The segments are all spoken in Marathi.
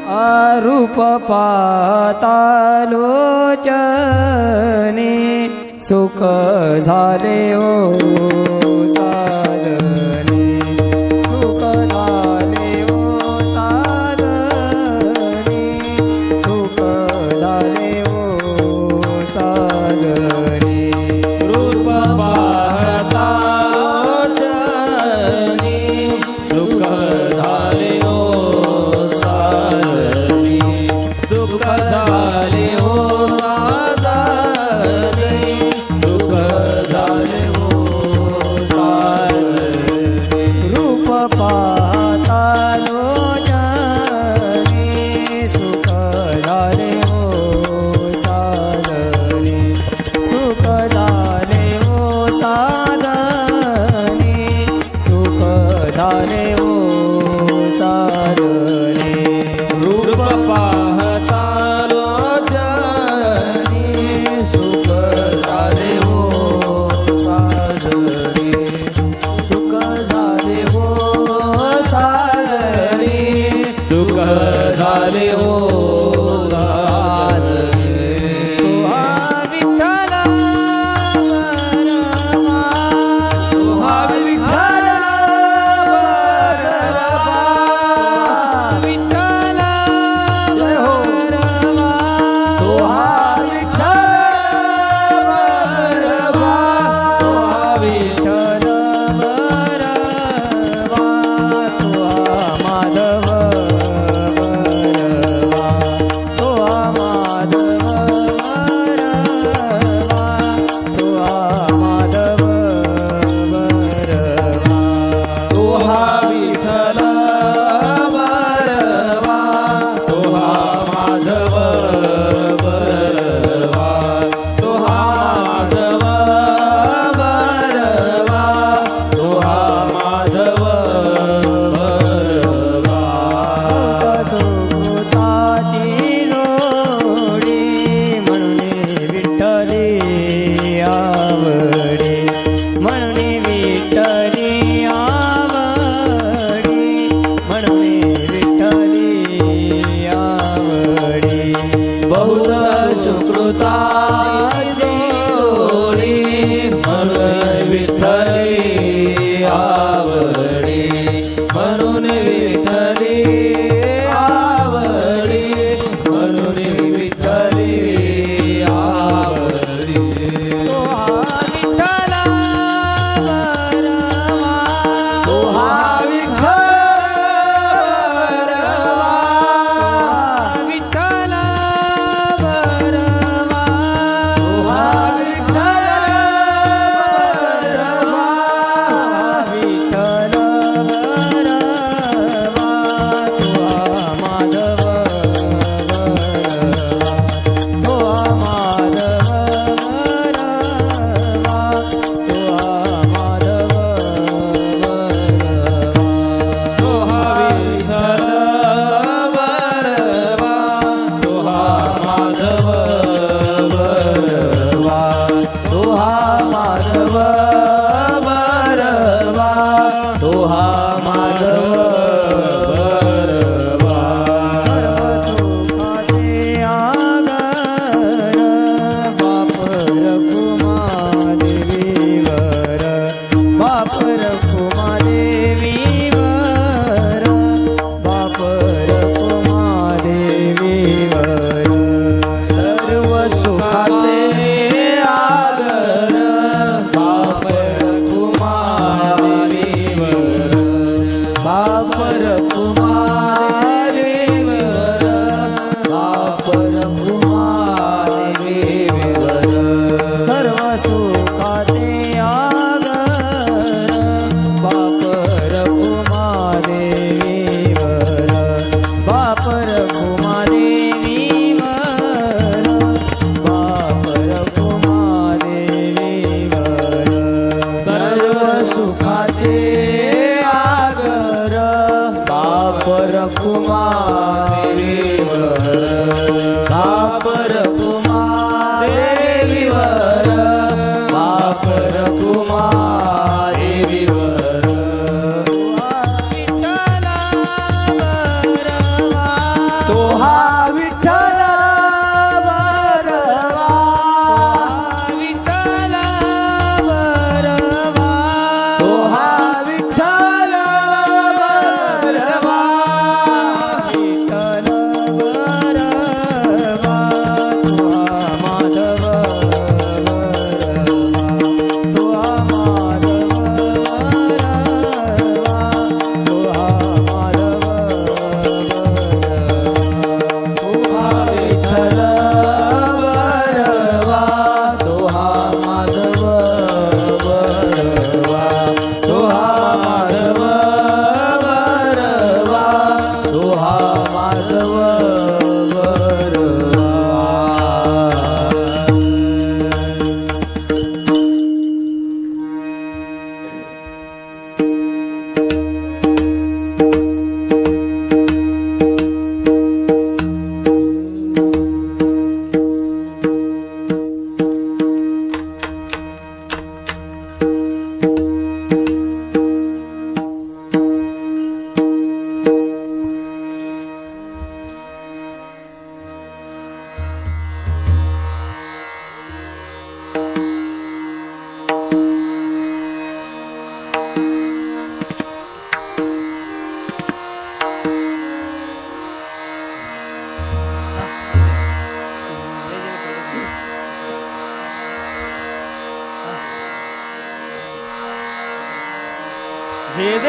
रूप पाहता लोचने सुख झाले हो साधने सुख झाले हो साधने सुख झाले हो साधने रूप पाहता लोचने सुख झाले हो साधने सुख झाले हो साधने सुख झाले हो साधने रूप पाहता लोचने सुख झाले हो साधने सुख झाले हो साधने सुख झाले हो साधने रूप पाहता लोचने सुख झाले हो साधने सुख झाले हो साधने सुख झाले हो साधने तुहा विठ्ठल तुहा विठ्ठल विठ्ठल जय हो तुहा विठ्ठल तुहा विठ्ठल माधव बापर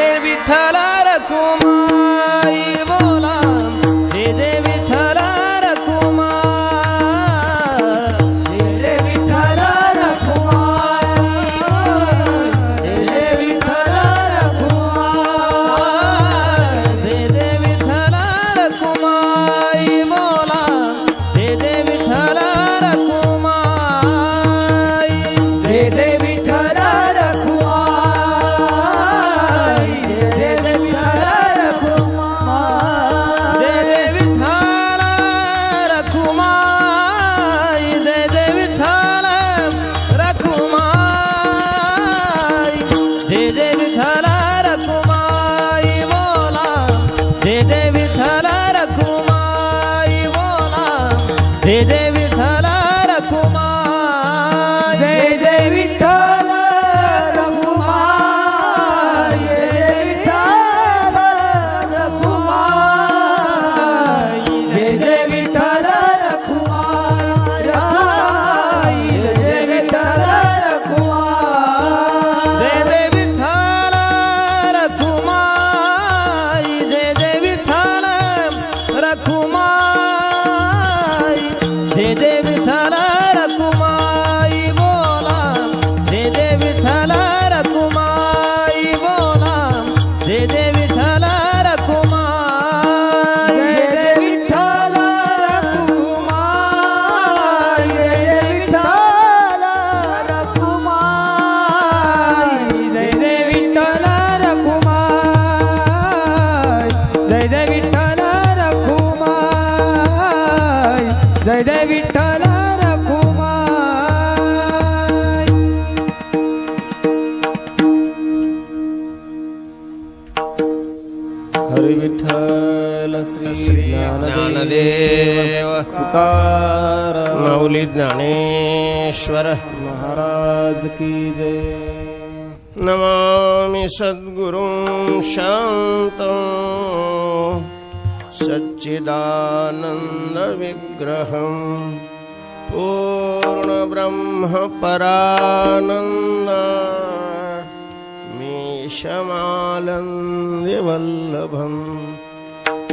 जय विठ्ठल रखुमाई बोला जय जय विठ्ठल रखुमाई जय जय विठ्ठल रखुमाई जय जय विठ्ठल रखुमाई जय जय विठ्ठल रखुमाई बोला जय जय विठ्ठल रखुमाई जय जय विठ्ठल जय जय विठ्ठल रखुमाई जय जय विठ्ठल रखुमाई जय जय विठ्ठल रखुमाई जय जय विठ्ठल रखुमाई जय जय विठ्ठल रखुमाई जय जय विठ्ठल रखुमाई जय जय विठ्ठल रखुमाई बोला जय जय विठ्ठल रखुमाई बोला जय जय विठ्ठल रखुमाई जय जय विठ्ठल रखुमाई जय जय विठ्ठल रखुमाई जय जय विठ्ठल रखुमाई जय जय विठ्ठल रखुमाई जय जय विठ्ठल रखुमाई हरी विठ्ठल श्री ज्ञानदेव तुकाराम माऊली ज्ञानेश्वर महाराज की जय नमामि सद्गुरुं शान्तं सच्चिदानन्दविग्रहं पूर्णब्रह्मपरानन्द मीशमानन्दवल्लभं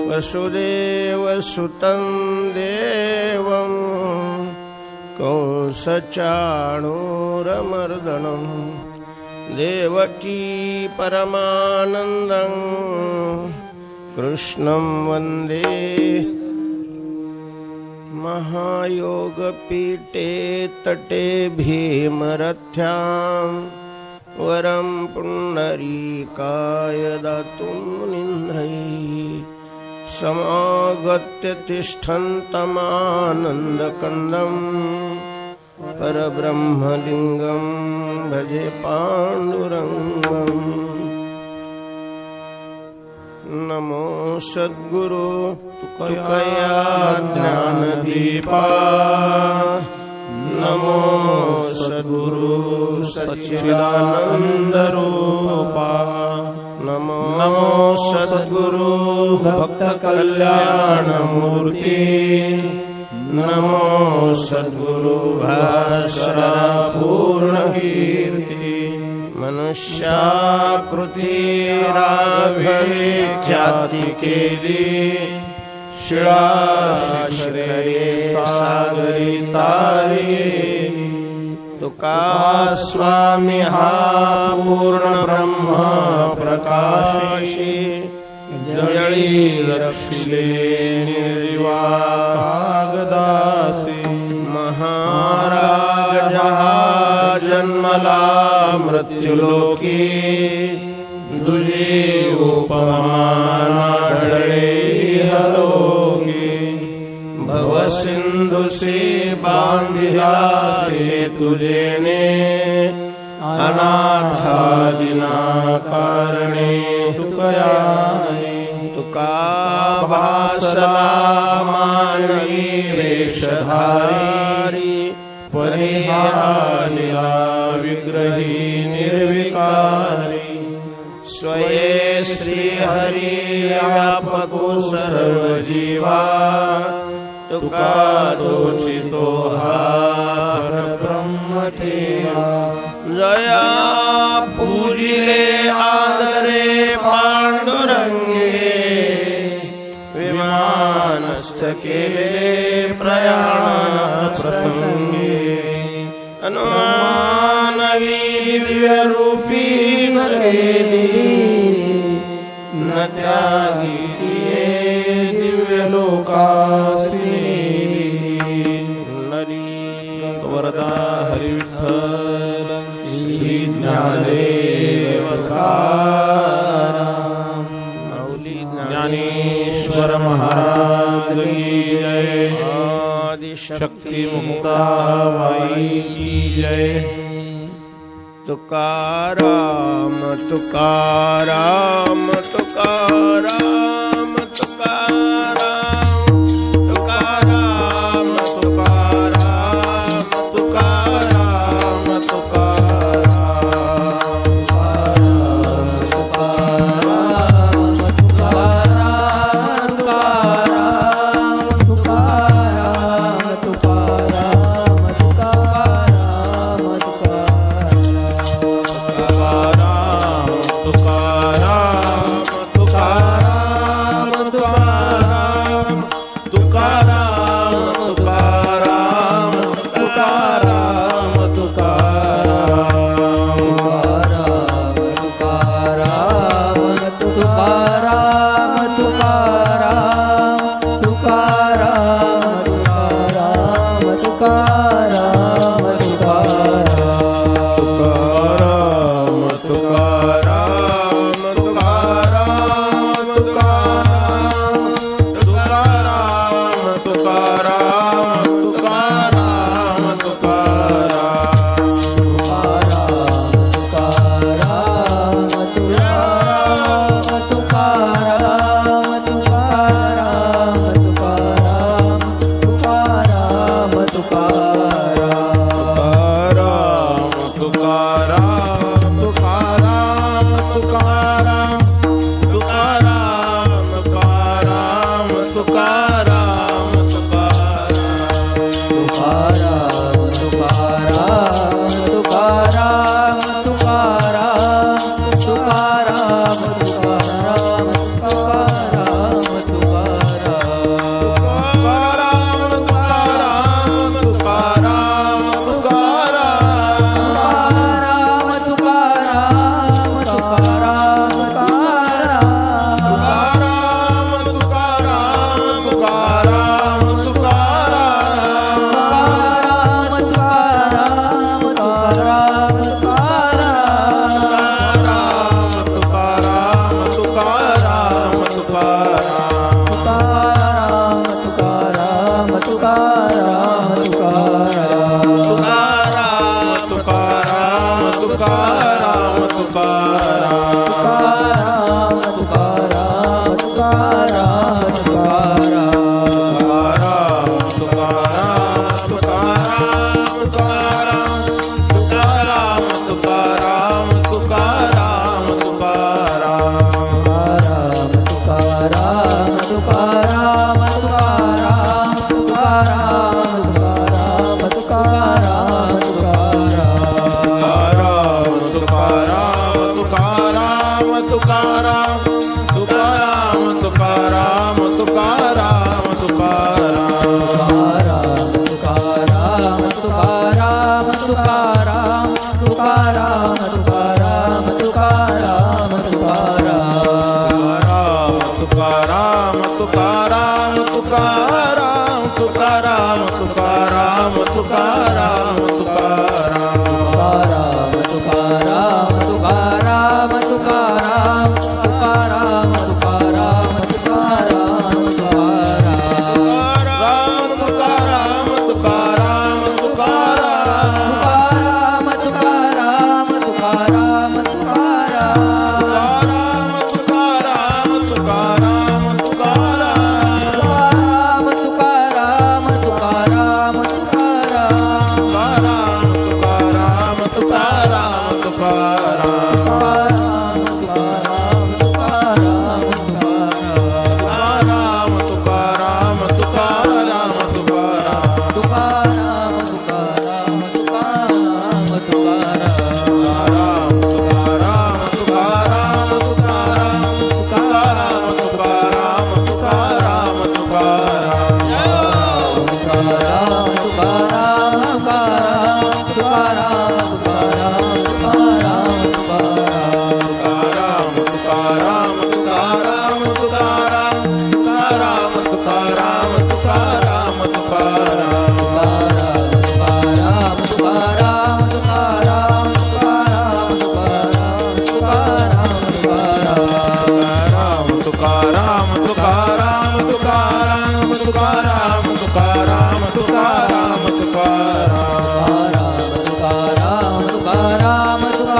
वसुदेवसुतं देवं कंसचाणूरमर्दनं देवकी परमानन्दं कृष्णं वन्दे महायोगपीठे तटे भीमरथ्यां वरं पुण्डरीकाय दातुं मुनीन्द्रैः समागत्य तिष्ठन्तमानन्दकन्दं परब्रह्मलिङ्गं भजे पाण्डुरङ्गम् नमो सद्गुरु तुकया ज्ञानदीपा नमो सद्गुरु सच्चिदानन्दरूपा नमो सद्गुरु भक्तकल्याणमूर्ति नमो सद्गुरु भास्करा पूर्णकीर्ति मनुष्याकृती राघवे ख्याती केली शिळाश्रये सागरी तारी तुका स्वामी हा पूर्ण ब्रह्म प्रकाशी जळी रक्षले निर्जीवा कागदासी महाराज हा जन्मला मृत्युलोकी दुजी उपमान आढळे हलोकी भवसिंधुसी बांधिला सेतुजेने अनाथादिना कारणे तुकयाने तुका भासला मानवी वेशधारी परिहानिला विग्रही निर्विकारी स्वये श्री हरि व्यापको सर्व जीवा तुका दोचितो हा परब्रह्म ठेवा जया पूजिले आदरे केले प्रयाण प्रसंगे अनुमानवी दिव्य रूपी केली न त्यागी दिव्य लोकासी नरी वरदा हरी विठ्ठल श्री ज्ञानदेव तुकाराम माऊली ज्ञानेश्वर महाराज की जय आदि शक्ती मुक्ताबाई की जय तुकाराम तुकाराम तुकाराम तुकाराम तुकाराम तुकाराम तुकाराम तुकाराम तुकाराम तुकाराम तुकाराम तुकाराम तुकाराम तुकाराम तुकाराम तुकाराम तुकाराम तुकाराम तुकाराम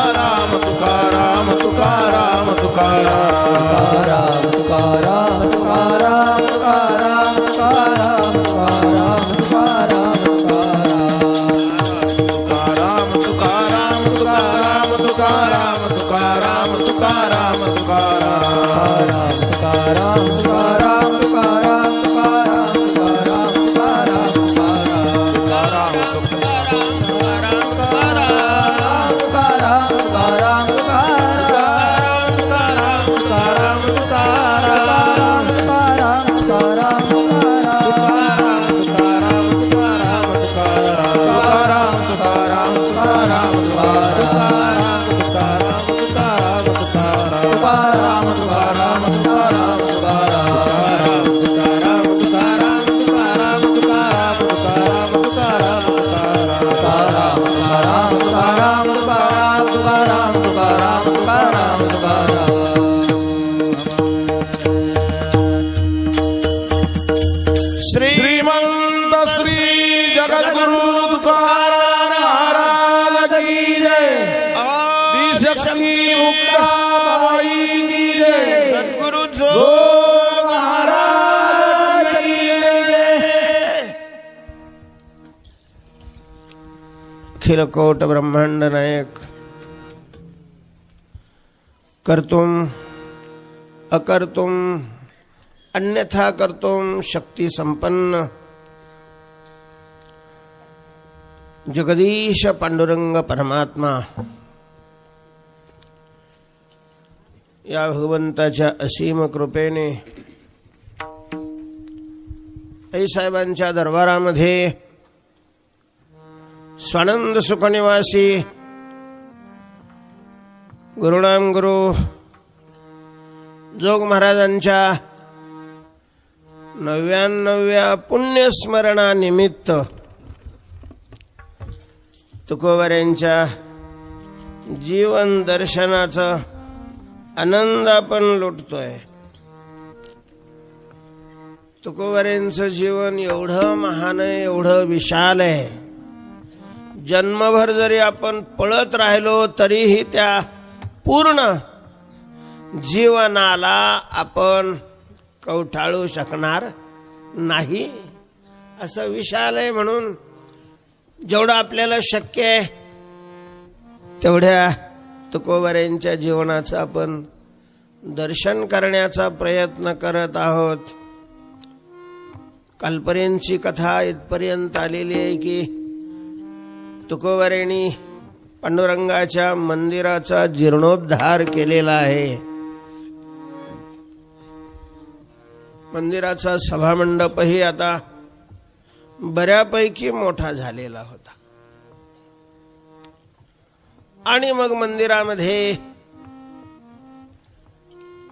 तुकाराम तुकाराम श्रीमंत श्री जगद्गुरु तुकाराम महाराज की जय। शक्ति मुक्ताबाई की जय। सद्गुरु जोग महाराज की जय। अखिल कोट ब्रह्मांड नायक कर्तुम अकर्तुम अन्यथा कर्तुम शक्ति संपन्न जगदीश पांडुरंग परमात्मा या भगवंताच्या असीम कृपेने आई साहेबांच्या दरबारामध्ये स्वानंद सुखनिवासी गुरुनाम गुरु जोग महाराजांच्या 99व्या पुण्यस्मरणानिमित्त तुकोबाऱ्यांच्या जीवन दर्शनाचा आनंद आपण लुटतोय। तुकोबाऱ्यांचं जीवन एवढं महान आहे, एवढं विशाल आहे, जन्मभर जरी आपण पळत राहिलो तरीही त्या पूर्ण जीवनाला आपण कवटाळू शकणार नाही, असं विशाल आहे। म्हणून जेवढं आपल्याला शक्य आहे तेवढ्या तुकोबाऱ्यांच्या जीवनाचं आपण दर्शन करण्याचा प्रयत्न करत आहोत। कालपर्यंतची कथा इथपर्यंत आलेली आहे की तुकोबाऱ्यांनी पांडुरंगाच्या मंदिराचा जीर्णोद्धार केलेला आहे। मंदिराचा सभामंडपही आता बऱ्यापैकी मोठा झालेला होता आणि मग मंदिरामध्ये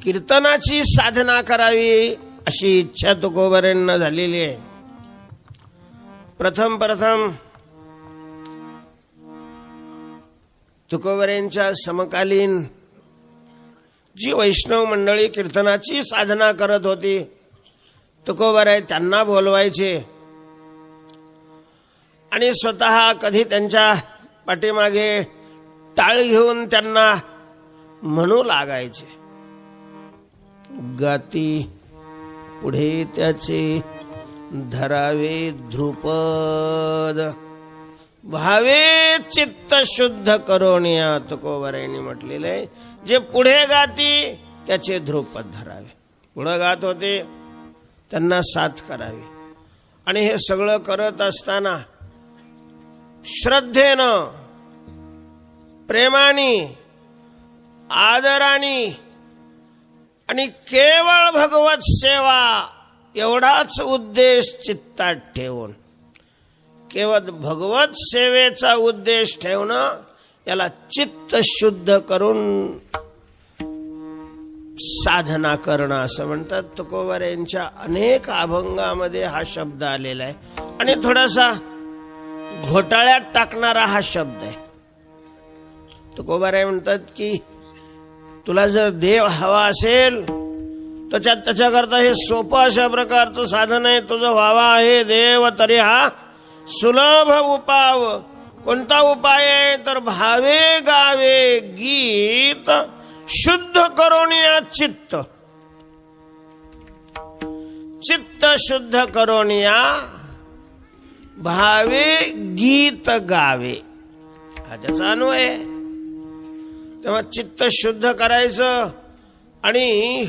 कीर्तनाची साधना करावी अशी इच्छा तुकोबाऱ्यांना झालेली आहे। प्रथम तुकोबऱ्यांच्या समकालीन जी वैष्णव मंडळी कीर्तनाची साधना करत होती, तुकोबराय त्यांना बोलवायचे आणि स्वतः कधी त्यांच्या पाठीमागे टाळ घेऊन त्यांना म्हणू लागायचे, गाती पुढे त्याचे धरावे ध्रुपद, भावे चित्त शुद्ध करोनिया. तुकोबरायांनी म्हटलेलं आहे, जे पुढे गाती त्याचे ध्रुपद धरावे. पुढे गात होते त्यांना साथ करावी. आणि हे सगळं करत असताना श्रद्धेनं, प्रेमाने, आदराने आणि केवळ भगवत सेवा एवढाच उद्देश चित्तात ठेवून, केवळ भगवत सेवेचा उद्देश ठेवणं, याला चित्त शुद्ध करून साधना करणं असं म्हणतात. तुकोबरायांच्या अनेक अभंगामध्ये हा शब्द आलेला आहे आणि थोडासा घोटाळ्यात टाकणारा हा शब्द आहे. तुकोबराय म्हणतात की तुला जर देव हवा असेल तर त्याच्याकरता हे सोपं अशा प्रकारचं साधन आहे. तुझं व्हावा आहे देव तरी हा सुलभ उपाव. कोणता उपाय आहे तर भावे गावे गीत शुद्ध करोनिया चित्त. चित्त शुद्ध करोनिया भावे गीत गावे, हा त्याचा अन्वय आहे. तेव्हा चित्त शुद्ध करायचं आणि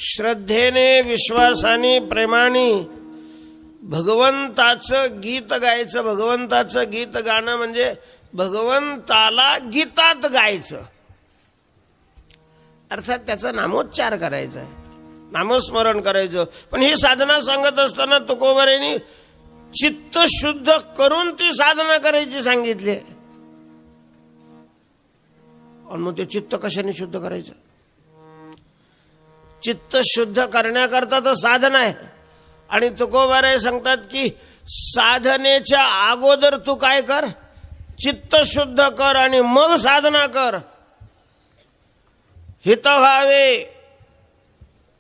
श्रद्धेने, विश्वासाने, प्रेमाने भगवंताचं गीत गायचं. भगवंताचं गीत गाणं म्हणजे भगवंताला गीतात गायचं, अर्थात त्याचा नामोच्चार करायचा आहे, नामस्मरण करायचं. पण ही साधना सांगत असताना तुकोबरायांनी चित्त शुद्ध करून ती साधना करायची सांगितली. आणि मग ते चित्त कशाने शुद्ध करायचं? चित्त शुद्ध करण्याकरता तर साधना आहे. आणि तुकोबराय सांगतात की साधनेच्या अगोदर तू काय कर, चित्त शुद्ध कर आणि मग साधना कर. हित व्हावे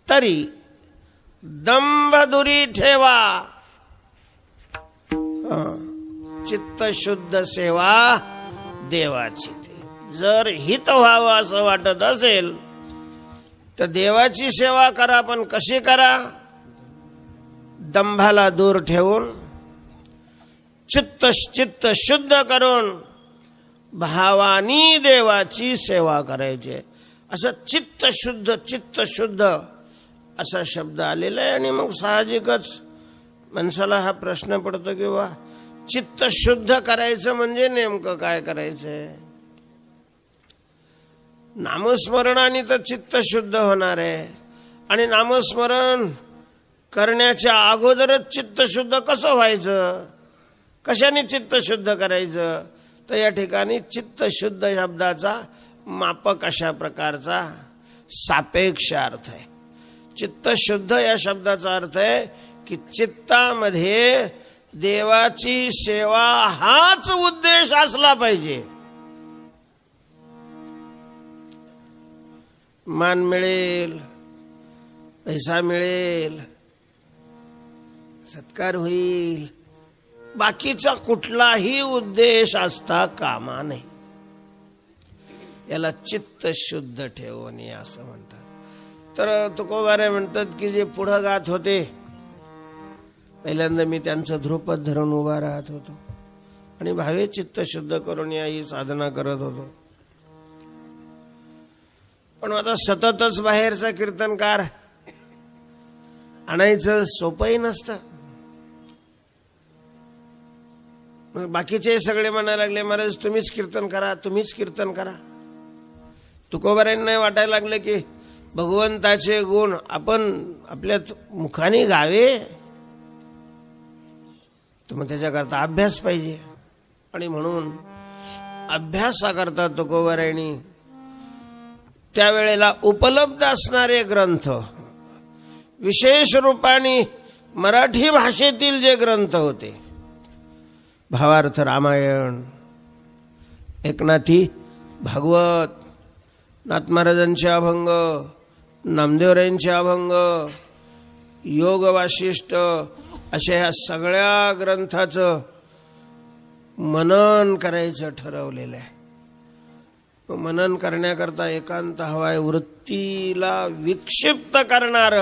तरी दंभ दुरी ठेवा. चित्त शुद्ध सेवा देवाची. जर हित व्हावं असं वाटत असेल तर देवाची सेवा करा, पण कशी करा? दंभाला दूर ठेवून, चित्त शुद्ध करून भावानी देवाची सेवा करायची. असं चित्त शुद्ध असा शब्द आलेला आहे. आणि मग साहजिकच माणसाला हा प्रश्न पडतो की वा, चित्त शुद्ध करायचं म्हणजे नेमकं काय करायचंय? नामस्मरणाने तर चित्त शुद्ध होणार आहे. आणि नामस्मरण करण्याच्या अगोदरच चित्त शुद्ध कसं व्हायचं? कशाने चित्त शुद्ध करायचं? तर या ठिकाणी चित्त शुद्ध शब्दाचा मापक अशा प्रकारचा सापेक्ष अर्थ आहे. चित्त शुद्ध या शब्दाचा अर्थ आहे की चित्तामध्ये देवाची सेवा हाच उद्देश असला पाहिजे. मान मिळेल, पैसा मिळेल, सत्कार होईल, बाकीचा कुठलाही उद्देश असता कामा नये. याला चित्त शुद्ध ठेवून असं म्हणतात. तर तुकोबाराय म्हणतात की जे पुढं गात होते, पहिल्यांदा मी त्यांचं ध्रुपद धरून उभा राहत होतो आणि भावे चित्त शुद्ध करून ही साधना करत होतो. पण आता सततच बाहेरचा कीर्तनकार आणायचं सोपंही नसतं. बाकीचे सगळे म्हणायला लागले, महाराज तुम्हीच कीर्तन करा, तुम्हीच कीर्तन करा. तुकोबारायांना वाटायला लागले की भगवंताचे गुण आपण आपल्या मुखाने गावे, तर मग त्याच्याकरता अभ्यास पाहिजे. आणि म्हणून अभ्यासाकरता तुकोबारायांनी त्यावेळेला उपलब्ध असणारे ग्रंथ, विशेष रूपाने मराठी भाषेतील जे ग्रंथ होते, भावार्थ रामायण, एकनाथी भागवत, नाथ महाराजांचे अभंग, नामदेवरायांचे अभंग, योग वासिष्ठ अशा ह्या सगळ्या ग्रंथाचं मनन करायचं ठरवलेलं आहे. मनन करण्याकरता एकांत हवाय, वृत्तीला विक्षिप्त करणार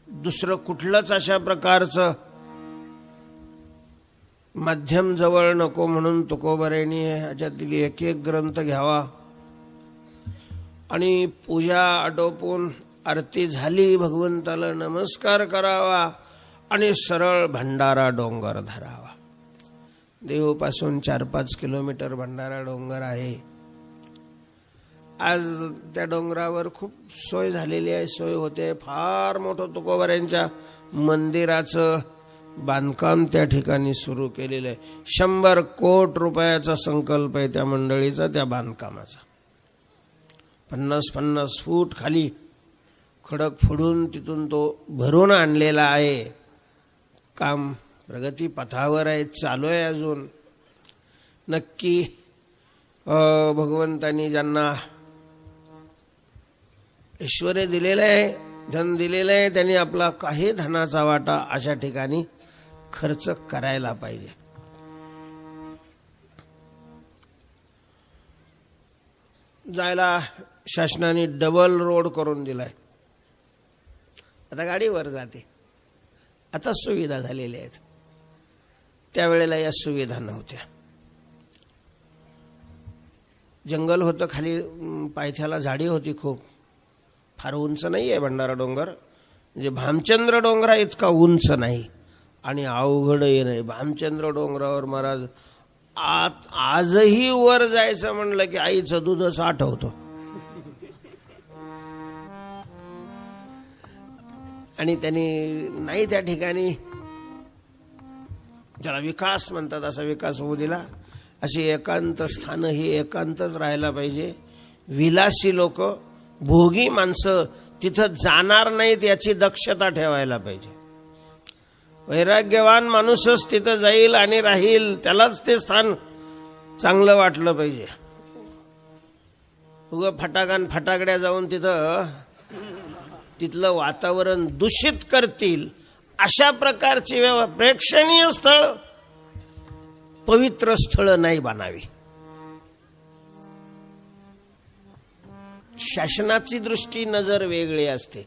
दुसरं कुठलंच अशा प्रकारचं माध्यम जवळ नको. म्हणून तुकोबारायांनी ह्याच्यातील एक एक ग्रंथ घ्यावा आणि पूजा आटोपून आरती झाली, भगवंताला नमस्कार करावा आणि सरळ भंडारा डोंगर धरावा. देहूपासून 4-5 किलोमीटर भंडारा डोंगर आहे. आज त्या डोंगरावर खूप सोय झालेली आहे, सोय होते. फार मोठं तुकोबारायांच्या मंदिराचं बांधकाम त्या ठिकाणी सुरू केलेलं आहे. 100 कोटी रुपयाचा संकल्प आहे त्या मंडळीचा, त्या बांधकामाचा. 50-50 फूट खाली खडक फोडून तिथून तो भरून आणलेला आहे. काम प्रगती पथावर आहे, चालू आहे अजून. नक्की भगवंतांनी ज्यांना ऐश्वर्य दिलेलं आहे, धन दिलेलं आहे, त्यांनी आपला काही धनाचा वाटा अशा ठिकाणी खर्च करायला पाहिजे. जायला शासनाने डबल रोड करून दिलाय. आता गाडीवर जाते. आता सुविधा झालेल्या आहेत. त्यावेळेला या सुविधा नव्हत्या. जंगल होतं खाली, पायथ्याला झाडी होती खूप. फार उंच नाही आहे भंडारा डोंगर, म्हणजे भामचंद्र डोंगरा इतका उंच नाही आणि अवघडही नाही. भामचंद्र डोंगरावर महाराज आजही वर जायचं म्हणलं की आईचं दूधच आठवतो. आणि त्यांनी नाही त्या ठिकाणी ज्याला विकास म्हणतात असा विकास होऊ दिला. अशी एकांत स्थानं ही एकांतच राहायला पाहिजे. विलासी लोक, भोगी माणसं तिथं जाणार नाहीत याची दक्षता ठेवायला पाहिजे. वैराग्यवान माणूसच तिथं जाईल आणि राहील, त्यालाच ते स्थान चांगलं वाटलं पाहिजे. उगं फटाकान फटाकड्या जाऊन तिथलं वातावरण दूषित करतील अशा प्रकारची प्रेक्षणीय स्थळ, पवित्र स्थळ नाही बनावी. शासनाची दृष्टी नजर वेगळी असते.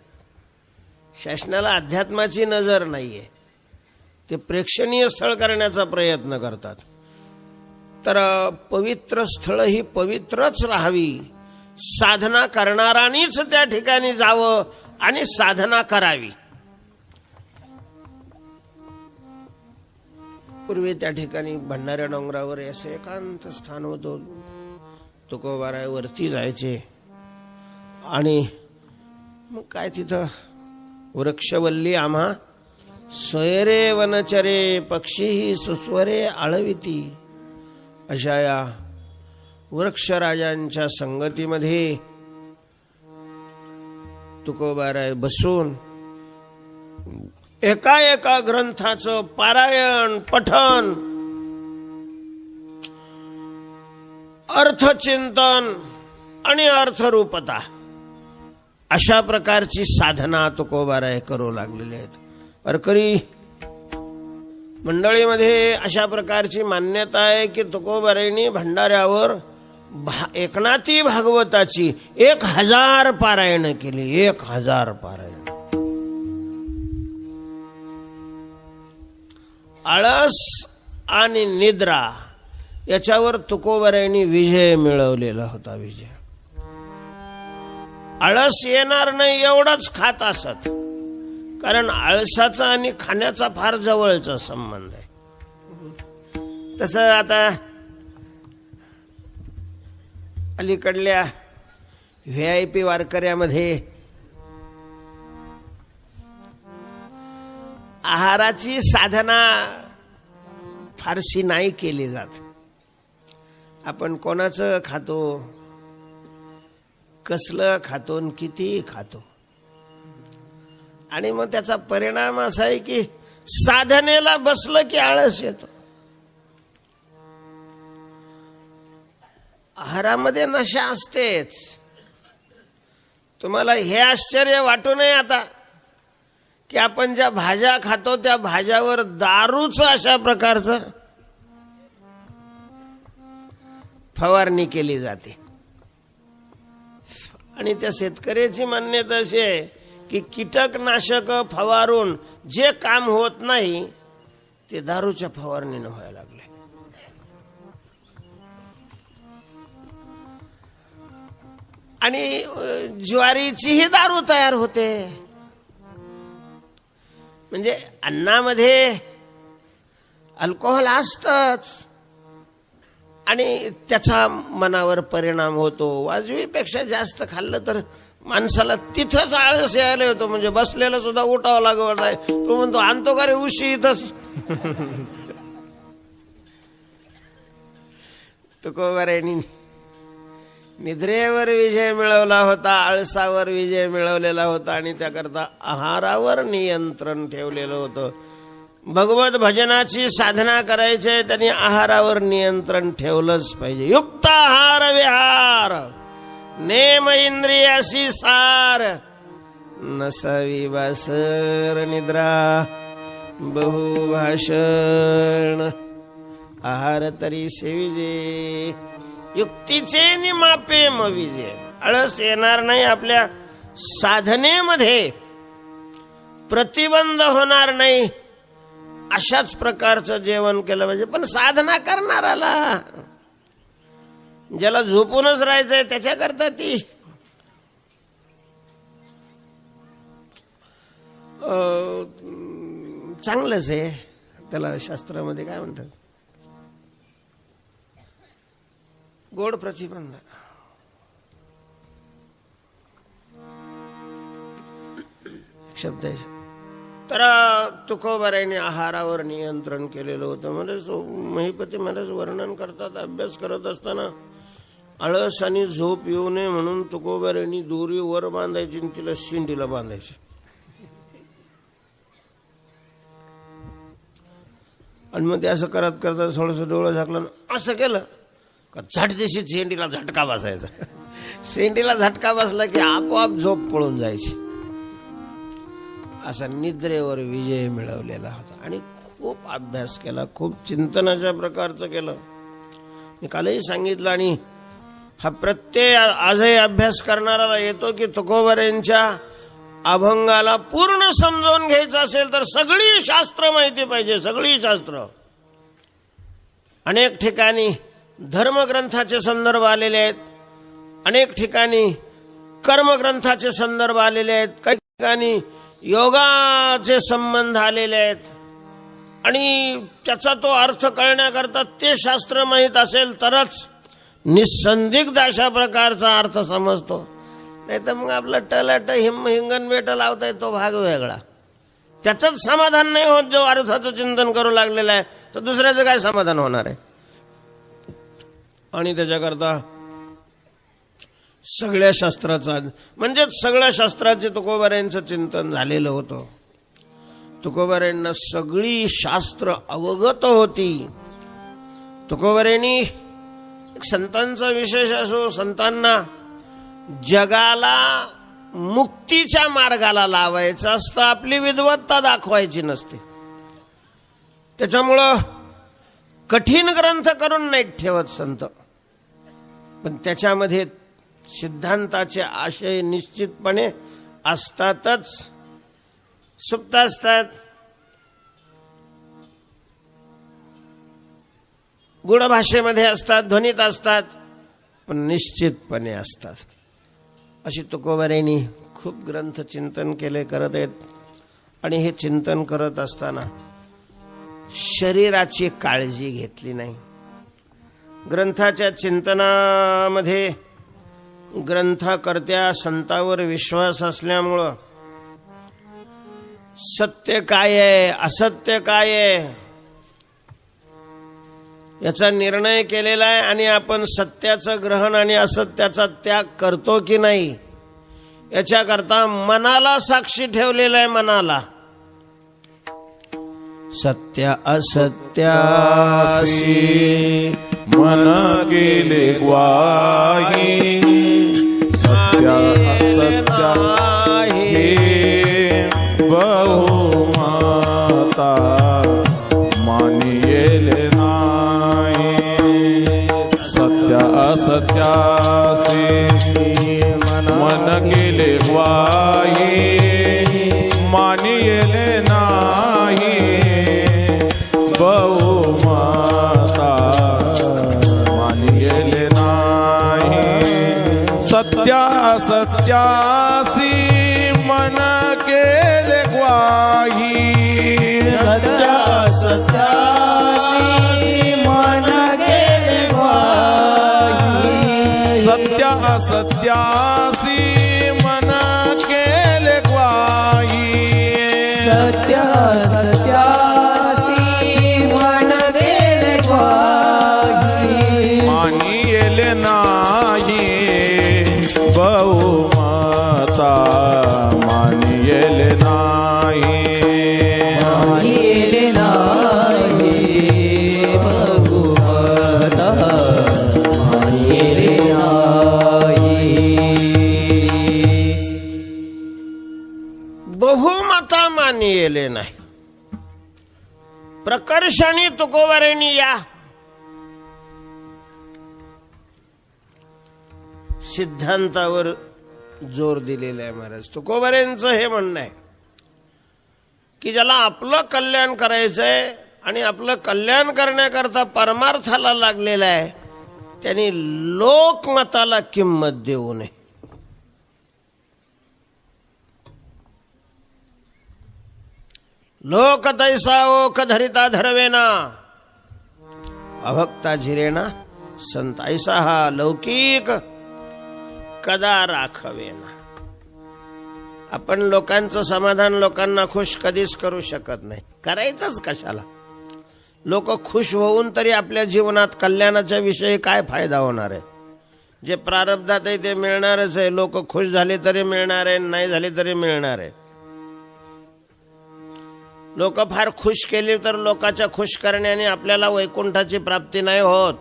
शासनाला अध्यात्माची नजर नाहीये. ते प्रेक्षणीय स्थळ करण्याचा प्रयत्न करतात. तर पवित्र स्थळ ही पवित्रच राहावी. साधना करणारांनीच त्या ठिकाणी जावं आणि साधना करावी. पूर्वी त्या ठिकाणी भंडाऱ्या डोंगरावर असं एकांत स्थान होतं. तुकोबारावरती जायचे आणि मग काय तिथं वृक्षवल्ली आम्हा सोयरे वनचरे पक्षी सुस्वरे आळविती अशा या वृक्षराजांच्या संगतीमध्ये तुकोबाराय बसून एका एका ग्रंथाचं पारायण, पठन, अर्थचिंतन आणि अर्थरूपता अशा प्रकारची साधना तुकोबाराय करू लागलेले आहेत. वारकरी मंडळीमध्ये अशा प्रकारची मान्यता आहे की तुकोबारायांनी भंडाऱ्यावर एकनाथी भागवताची 1000 पारायण केली. 1000 पारायण. आळस आणि निद्रा याच्यावर तुकोबारायांनी विजय मिळवलेला होता. विजय. आळस येणार नाही एवढंच खात असत, कारण आळसाचा आणि खाण्याचा फार जवळचा संबंध आहे. तसं आता अलीकडल्या VIP वारकऱ्यामध्ये आहाराची साधना फारशी नाही केली जात. आपण कोणाचं खातो, कसलं खातो, किती खातो, आणि मग त्याचा परिणाम असा आहे की साधनेला बसलं की आळस येतो. आहारामध्ये नशा असतेच. तुम्हाला हे आश्चर्य वाटू नये आता की आपण ज्या भाज्या खातो त्या भाज्यावर दारूच अशा प्रकारचं फवारणी केली जाते. आणि त्या शेतकऱ्याची मान्यता अशी आहे की कीटकनाशक फवारून जे काम होत नाही ते दारूच्या फवारणीनं व्हायला लागले. आणि ज्वारीचीही दारू तयार होते. म्हणजे अन्नामध्ये अल्कोहोल असतच आणि त्याचा मनावर परिणाम होतो. वाजवीपेक्षा जास्त खाल्लं तर माणसाला तिथंच आळस यायला होतो. म्हणजे बसलेलं सुद्धा उठावं लागत आहे. तो म्हणतो आणतो का रे उशी इथंच. तुकोबारायांनी निद्रेवर विजय मिळवला होता, आळसावर विजय मिळवलेला होता आणि त्याकरता आहारावर नियंत्रण ठेवलेलं होतं. भगवत भजनाची साधना करायची त्यांनी आहारावर नियंत्रण ठेवलंच पाहिजे. युक्त आहार विहार नेम इंद्रियासी सार नसावी वासर निद्रा बहुभाषण आहार तरी सेविजे युक्तीचे निमापे मविजे. आळस येणार नाही. आपल्या साधनेमध्ये प्रतिबंध होणार नाही अशाच प्रकारचं जेवण केलं पाहिजे. पण साधना करणाराला ज्याला झोपूनच राहायचंय त्याच्याकरता ती चांगलंच आहे. त्याला शास्त्रामध्ये काय म्हणतात गोड प्रतिबंध. शब्द आहे. तर तुकोबारायांनी आहारावर नियंत्रण केलेलं होतं. म्हणजे महिपती महाराज वर्णन करतात अभ्यास करत असताना आळस आणि झोप येऊ नये म्हणून तुकोबारायांनी दोरी वर बांधायची आणि तिला शिंडीला बांधायची. आणि मग ते असं करत करता थोडंसं डोळं झाकलं असं केलं का झटदिशी शेंडीला झटका बसायचा. शेंडीला झटका बसला की आपोआप झोप पळून जायची. असा निद्रेवर विजय मिळवलेला होता. आणि खूप अभ्यास केला, खूप चिंतनाच्या प्रकारचं केलं. मी कालही सांगितलं आणि हा प्रत्यय आजही अभ्यास करणाऱ्याला येतो की तुकोबारायांच्या अभंगाला पूर्ण समजावून घ्यायचं असेल तर सगळी शास्त्र माहिती पाहिजे. सगळी शास्त्र. अनेक ठिकाणी धर्मग्रंथाचे संदर्भ आलेले आहेत, अनेक ठिकाणी कर्मग्रंथाचे संदर्भ आलेले आहेत, काही ठिकाणी योगाचे संबंध आलेले आहेत. आणि त्याचा तो अर्थ कळण्याकरता ते शास्त्र माहीत असेल तरच निसंदिग्ध अशा प्रकारचा अर्थ समजतो. नाही तर मग आपलं टलाट हिंगण बेट लावताय तो भाग वेगळा. त्याचंच समाधान नाही होत जो अर्थाचं चिंतन करू लागलेलं आहे तर दुसऱ्याचं काय समाधान होणार आहे. आणि त्याच्याकरता सगळ्या शास्त्राचा म्हणजेच सगळ्या शास्त्राचे तुकोबारायांचं चिंतन झालेलं होतं. तुकोबारायांना सगळी शास्त्र अवगत होती. तुकोबारायांनी संतांचा विशेष असो, संतांना जगाला मुक्तीच्या मार्गाला लावायचं असतं, आपली विद्वत्ता दाखवायची नसते. त्याच्यामुळं कठीण ग्रंथ करून नाही ठेवत संत, पण त्याच्यामध्ये सिद्धांताचे आशय निश्चितपणे असतातच, सुप्त असतात. गुढ भाषेमध्ये असतात, ध्वनीत असतात, पण निश्चितपणे असतात. अशी तुकोबारायांनी खूप ग्रंथ चिंतन केले, करत आहेत. आणि हे चिंतन करत असताना शरीराची काळजी घेतली नाही. ग्रंथाच्या चिंतनामध्ये ग्रंथकर्त्या संतावर विश्वास असल्यामुळं सत्य काय आहे, असत्य काय आहे याचा निर्णय केलेला आहे. आणि आपण सत्याचं ग्रहण आणि असत्याचा त्याग करतो की नाही याच्याकरता मनाला साक्षी ठेवलेला आहे. मनाला सत्य असत्याशी मन गेले ग्वाही सत्या असत्या हे बहुमता मानियेले नाही सत्या असत्यासी मन गेले ग्वाही मानियेले नाही बहुमता मानियेले नाही सत्या सत्यासी मन केले ग्वाही सत्या सत्यासी मन गेले ग्वाही सत्या सत्यासी मन केले ग्वाही सत्या सत्यासी मन गेले ग्वाही मानियेले नाही बहुमता मानियेले नाही मानियेले नाही बहुमता मानियेले नाही बहुमता मानियेले नाही. प्रकर्षणी तुकोबारायांनी या सिद्धांतावर जोर दिलेला आहे. महाराज तुकोबारायांचं हे म्हणणं आहे की ज्याला आपलं कल्याण करायचंय आणि आपलं कल्याण करण्याकरता परमार्थाला लागलेला आहे त्यांनी लोकमताला किंमत देऊ नये. लोक तैसा ओख धरिता धरवेना अभक्ता झिरेना संत ऐसा हा लौकिक कदा राखवेना. आपण लोकांचं समाधान लोकांना खुश कधीच करू शकत नाही. करायचंच कशाला. लोक खुश होऊन तरी आपल्या जीवनात कल्याणाच्या विषयी काय फायदा होणार आहे. जे प्रारब्धात आहे ते मिळणारच आहे. लोक खुश झाले तरी मिळणार आहे, नाही झाले तरी मिळणार आहे. लोक फार खुश केली तर लोकांच्या खुश करण्याने आपल्याला वैकुंठाची प्राप्ती नाही होत.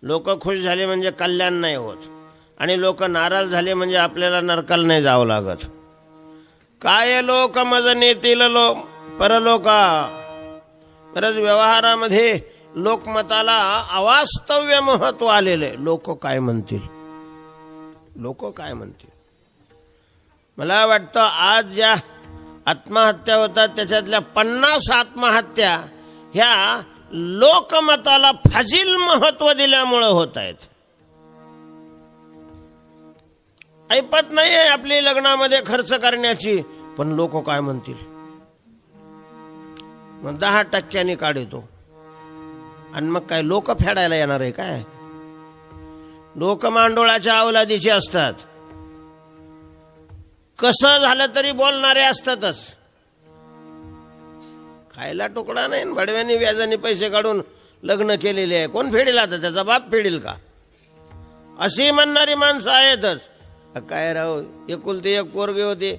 लोक खुश झाले म्हणजे कल्याण नाही होत आणि लोक नाराज झाले म्हणजे आपल्याला नरकाला नाही जावं लागत. काय लोक मज नेतील परलोका. बरंच व्यवहारामध्ये लोकमताला अवास्तव्य महत्व आलेले. लोक काय म्हणतील, लोक काय म्हणतील. मला वाटतं आज ज्या आत्महत्या होतात त्याच्यातल्या 50 आत्महत्या ह्या लोकमताला फाजील महत्व दिल्यामुळे होत आहेत. ऐपत नाहीये आपली लग्नामध्ये खर्च करण्याची, पण लोक काय म्हणतील. मग 10% काढतो आणि मग काय लोक फेडायला येणार आहे काय. लोक मांडोळाच्या अवलादीचे असतात. कसं झालं तरी बोलणारे असतातच. खायला तुकडा नाही. भडव्यानी व्याजाने पैसे काढून लग्न केलेले आहे. कोण फेडेल आता. त्याचा बाप फेडेल का. अशी म्हणणारी माणसं आहेतच. काय राव, एकुलती एक पोरगी होती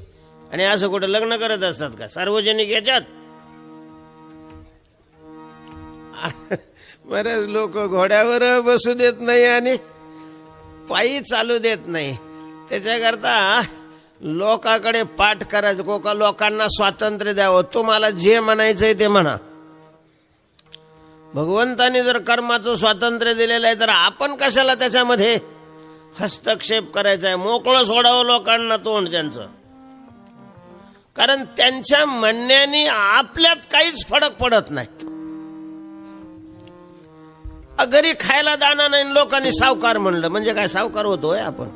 आणि असं कुठं लग्न करत असतात का सार्वजनिक याच्यात. बरेच लोक घोड्यावर बसू देत नाही आणि पायी चालू देत नाही. त्याच्याकरता लोकांकडे पाठ करायचं. लोकांना स्वातंत्र्य द्यावं. तुम्हाला जे म्हणायचंय ते म्हणा. भगवंताने जर कर्माचं स्वातंत्र्य दिलेलं आहे तर आपण कशाला त्याच्यामध्ये हस्तक्षेप करायचा आहे. मोकळं सोडावं लोकांना तोंड त्यांचं. कारण त्यांच्या म्हणण्याने आपल्यात काहीच फरक पडत नाही. घरी खायला दाना नाही लोकांनी सावकार म्हणलं म्हणजे काय सावकार होतोय आपण.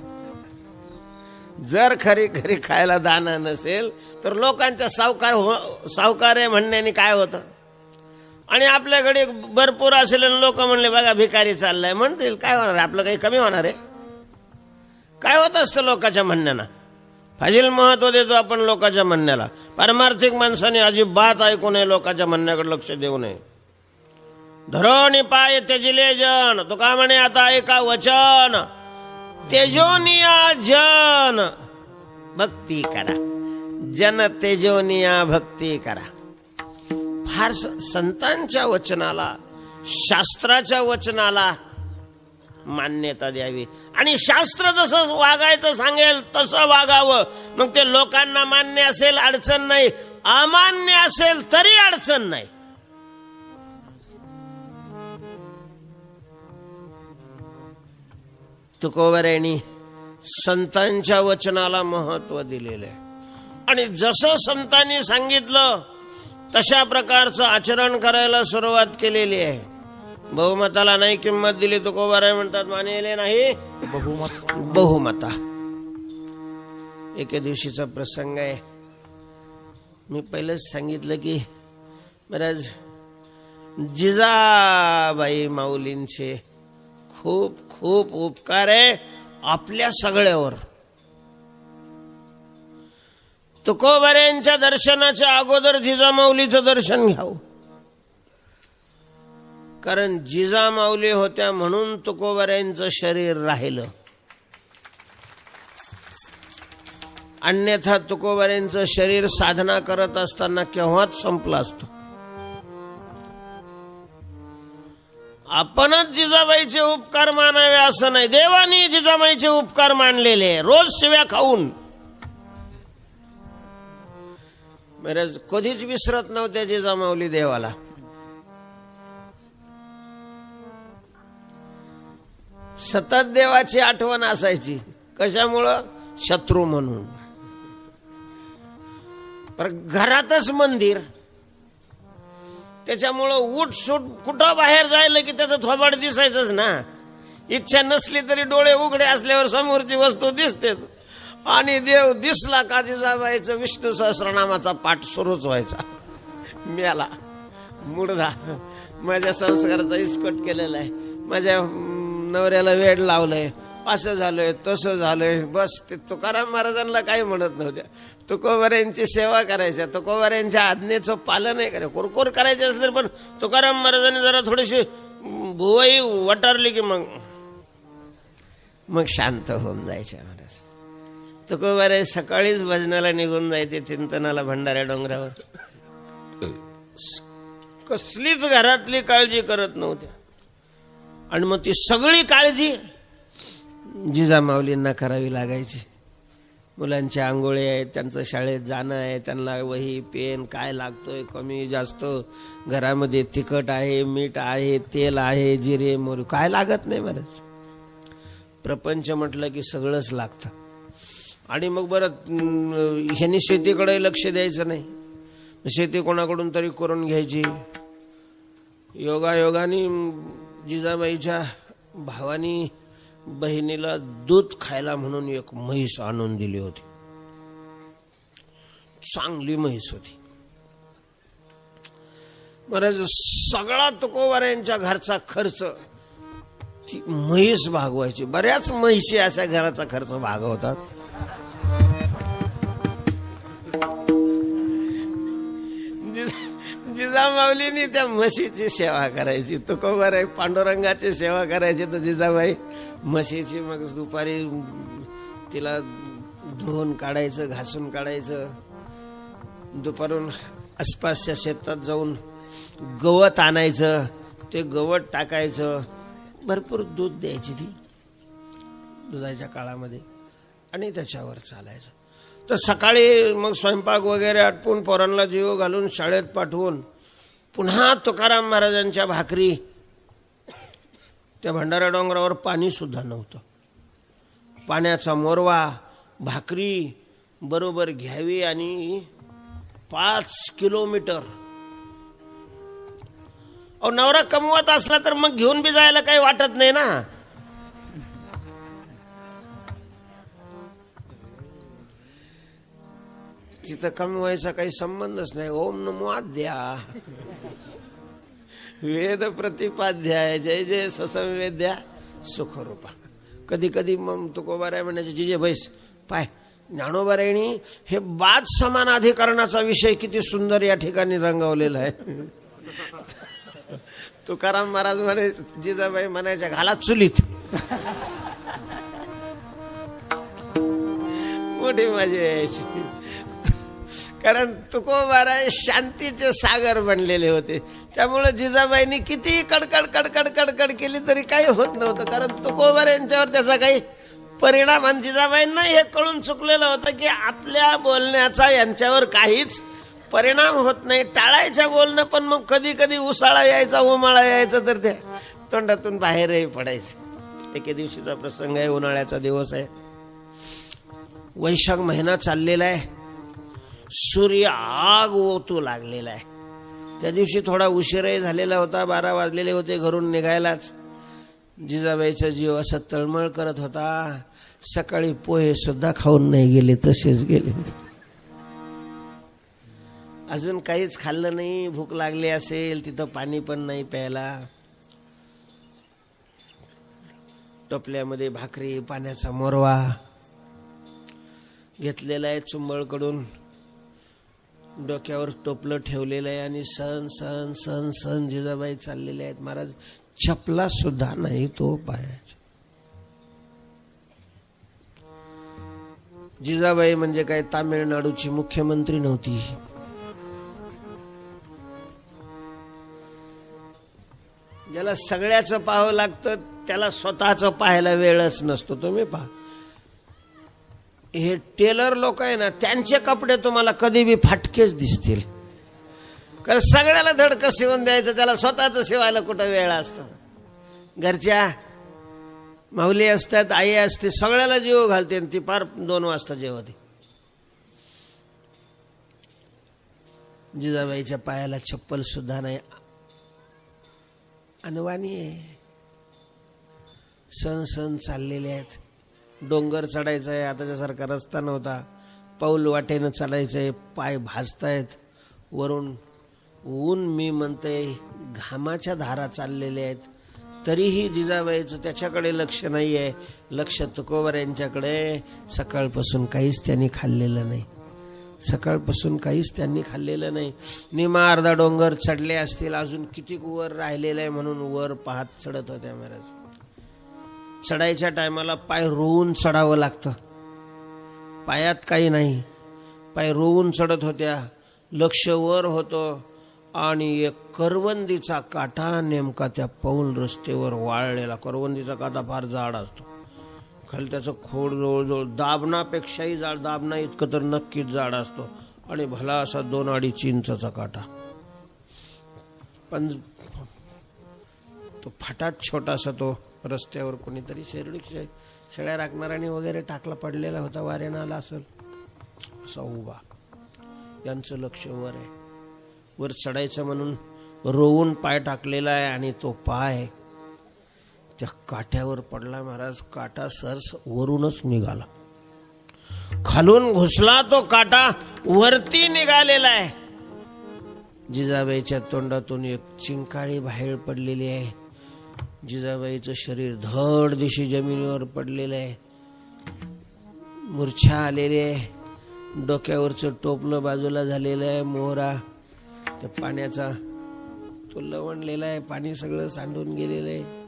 जर खरी खरी खायला दाना नसेल तर लोकांच्या सावकार आहे म्हणण्याने काय होतं. आणि आपल्याकडे भरपूर असेल लोक म्हणले बघा भिकारी चाललाय म्हणतील काय होणार. आपलं काही कमी होणार आहे काय. होत असतं लोकांच्या म्हणण्यानं. फाजील महत्व देतो आपण लोकांच्या म्हणण्याला. पारमार्थिक माणसाने अजिबात ऐकू नये. लोकांच्या म्हणण्याकडे लक्ष देऊ नये. धरोनी पाय त्यजिले जन. तो का म्हणे आता ऐका वचन. तेजोनिया जन भक्ती करा. जन तेजोनिया भक्ती करा. फार संतांच्या वचनाला शास्त्राच्या वचनाला मान्यता द्यावी आणि शास्त्र जसं वागायचं सांगेल तसं वागावं. मग ते लोकांना मान्य असेल अडचण नाही, अमान्य असेल तरी अडचण नाही. तुकोबऱ्यांनी संतांच्या वचनाला महत्व दिलेलं आहे आणि जसं संतांनी सांगितलं तशा प्रकारचं आचरण करायला सुरुवात केलेली आहे. बहुमताला नाही किंमत दिली तुकोबाराय म्हणतात, मानेले नाही बहुमता. एके दिवशीचा प्रसंग आहे. मी पहिलेच सांगितलं की महाराज जिजाबाई माऊलींचे खूप खूप उपकार आहे आपल्या सगळ्यावर. तुकोबाऱ्यांच्या दर्शनाच्या अगोदर जिजामाऊलीचं दर्शन घ्यावं, कारण जिजामाऊली होत्या म्हणून तुकोबाऱ्यांचं शरीर राहिलं. अन्यथा तुकोबाऱ्यांचं शरीर साधना करत असताना केव्हाच संपलं असतं. आपणच जिजाबाईचे उपकार मानावे असं नाही, देवानी जिजाबाईचे उपकार मानलेले रोज शिव्या खाऊन. महाराज कधीच विसरत नव्हत्या जिजामाऊली देवाला. सतत देवाची आठवण असायची. कशामुळं? शत्रू म्हणून. घरातच मंदिर, त्याच्यामुळं उठ सूट कुठं बाहेर जायला की त्याचं थोबाड दिसायचंच ना. इच्छा नसली तरी डोळे उघडे असल्यावर समोरची वस्तू दिसतेच. आणि देव दिसला का जिजाबाईचं विष्णू सहस्रनामाचा पाठ सुरूच व्हायचा. मेला मुडदा माझ्या संस्काराचा इस्कट केलेला आहे, माझ्या नवऱ्याला वेड लावलंय, असं झालंय तसं झालंय. बस ते तुकाराम महाराजांना काही म्हणत नव्हत्या. तुकोबाऱ्यांची सेवा करायच्या, तुकोबाऱ्यांच्या आज्ञेचं पालन आहे करायचं. कोरकोर करायचे असले पण तुकाराम महाराजांनी जरा थोडीशी भुवई वटारली की मग शांत होऊन जायचे महाराज. तुकोबारे सकाळीच भजनाला निघून जायचे, चिंतनाला भंडाऱ्या डोंगरावर. कसलीच घरातली काळजी करत नव्हत्या. आणि मग ती सगळी काळजी जिजामाऊलींना करावी लागायची. मुलांच्या आंघोळी आहेत, त्यांचं शाळेत जाणं आहे, त्यांना वही पेन काय लागतोय कमी जास्त, घरामध्ये तिखट आहे, मीठ आहे, तेल आहे, जिरे मोहरी काय लागत नाही महाराज. प्रपंच म्हटलं की सगळंच लागतं. आणि मग बरं ह्यांनी शेतीकडे लक्ष द्यायचं नाही, शेती कोणाकडून तरी करून घ्यायची. योगायोगाने जिजाबाईच्या भावानी बहिणीला दूध खायला म्हणून एक म्हैस आणून दिली होती. चांगली म्हैस होती महाराज. सगळा तुकोबाऱ्यांच्या घरचा खर्च ती म्हैस भागवायची. बऱ्याच म्हैशी अशा घराचा खर्च भागवतात. जिजामाऊलीनी त्या म्हशीची सेवा करायची. तुकोबाराय पांडुरंगाची सेवा करायची तर जिजाबाई म्हशीची. मग दुपारी तिला धुवून काढायचं, घासून काढायचं. दुपारून आसपासच्या शेतात जाऊन गवत आणायचं, ते गवत टाकायचं. भरपूर दूध द्यायची ती दुधाच्या काळामध्ये आणि त्याच्यावर चालायचं. तर सकाळी मग स्वयंपाक वगैरे आटपून पोरांना जीव घालून शाळेत पाठवून पुन्हा तुकाराम महाराजांच्या भाकरी. त्या भंडारा डोंगरावर पाणी सुद्धा नव्हतं. पाण्याचा मोरवा, भाकरी बरोबर घ्यावी आणि 5 किलोमीटर. अहो नवरा कमवत असला तर मग घेऊन बी जायला काही वाटत नाही ना. तिथं कमवायचा काही संबंधच नाही. ओम नमो आद्या वेद प्रतिपाध्याय जय जय ससंवेद्या सुखरूपा. कधी कधी मग तुकोबाराय म्हणायचे जिजे बैस पाय ज्ञानोबारायणी हे बाद समान अधिकरणाचा विषय किती सुंदर या ठिकाणी रंगवलेला आहे. तुकाराम महाराज म्हणे जिजाबाई म्हणायच्या घाला चुलीत. मोठी मजा यायची. कारण तुकोबाराय शांतीचे सागर बनलेले होते. त्यामुळे जिजाबाईंनी किती कडकड कडकड कडकड केली तरी काही होत नव्हतं, कारण तुकोबार यांच्यावर त्याचा काही परिणाम. आणि जिजाबाईंना हे कळून चुकलेलं होतं की आपल्या बोलण्याचा यांच्यावर काहीच परिणाम होत नाही. टाळायचं बोलणं, पण मग कधी कधी उसाळा यायचा, उमाळा यायचा, तर ते तोंडातून बाहेरही पडायचे. एके दिवशीचा प्रसंग आहे, उन्हाळ्याचा दिवस आहे, वैशाख महिना चाललेला आहे, सूर्य आग ओतू लागलेला आहे. त्या दिवशी थोडा उशीरही झालेला होता, 12 वाजलेले होते घरून निघायलाच. जिजाबाईचा जीव असा तळमळ करत होता. सकाळी पोहे सुद्धा खाऊन नाही गेले, तसेच गेले. अजून काहीच खाल्लं नाही, भूक लागली असेल, तिथं पाणी पण नाही प्यायला. टोपल्यामध्ये भाकरी, पाण्याचा मोरवा घेतलेला आहे, चुंबळकडून डोक्यावर टोपलं ठेवलेलं आहे आणि सहन सहन सहन सहन जिजाबाई चाललेले आहेत. महाराज चपला सुद्धा नाही तो पायाच्या. जिजाबाई म्हणजे काय तामिळनाडूची मुख्यमंत्री नव्हती. ज्याला सगळ्याचं पाहावं लागतं त्याला स्वतःचं पाहायला वेळच नसतो. तुम्ही पहा, हे टेलर लोक आहे ना, त्यांचे कपडे तुम्हाला कधी बी फाटकेच दिसतील, कारण सगळ्याला धडकं शिवून द्यायचं, त्याला स्वतःच शिवायला कुठं वेळ असतो. घरच्या माऊली असतात, आई असते, सगळ्याला जीव घालते, आणि ती फार 2 वाजता जेवते. जिजाबाईच्या पायाला चप्पल सुद्धा नाही, अनवाणी आहे. सण सण चाललेले आहेत. डोंगर चढायचा आहे, आताच्यासारखा रस्ता नव्हता, पाऊल वाटेनं चढायचंय, पाय भाजतायत. वरून ऊन, मी म्हणते घामाच्या धारा चाललेल्या आहेत. तरीही जिजाबाईचं त्याच्याकडे लक्ष नाही आहे, लक्ष तुकोबार यांच्याकडे. सकाळपासून काहीच त्यांनी खाल्लेलं नाही, सकाळपासून काहीच त्यांनी खाल्लेलं नाही. निमा अर्धा डोंगर चढले असतील, अजून किती वर राहिलेलं आहे म्हणून वर पाहत चढत होत्या महाराज. चढायच्या टायमाला पाय रोवून चढावं लागतं, पायात काही नाही, पाय रोवून चढत होत्या. लक्ष वर होतं आणि एक करवंदीचा काटा नेमका त्या पाऊल रस्त्यावर वाळलेला. करवंदीचा काटा फार जाड असतो, खाली त्याचं खोड जवळजवळ दाबणापेक्षाही जाड, दाबणा इतकं तर नक्कीच जाड असतो, आणि भला असा 2-2.5 इंचाचा काटा. पण तो फाटात छोटासा, तो रस्त्यावर कोणीतरी शेळ्या राखणाऱ्याने वगैरे टाकला, पडलेला होता, वाऱ्यानं आला असेल, असा उभा. यांचं लक्ष वर आहे, वर चढायचं म्हणून रोवून पाय टाकलेला आहे, आणि तो पाय त्या काट्यावर पडला महाराज. काटा सरस वरूनच निघाला, खालून घुसला तो काटा, वरती निघालेला आहे. जिजाबाईच्या तोंडातून एक चिंकाळी बाहेर पडलेली आहे. जिजाबाईचं शरीर धड दिशी जमिनीवर पडलेलं आहे, मूर्छा आलेली आहे. डोक्यावरचं टोपलं बाजूला झालेलं आहे, मोहरा त्या पाण्याचा तो लवणलेला आहे, पाणी सगळं सांडून गेलेलं आहे.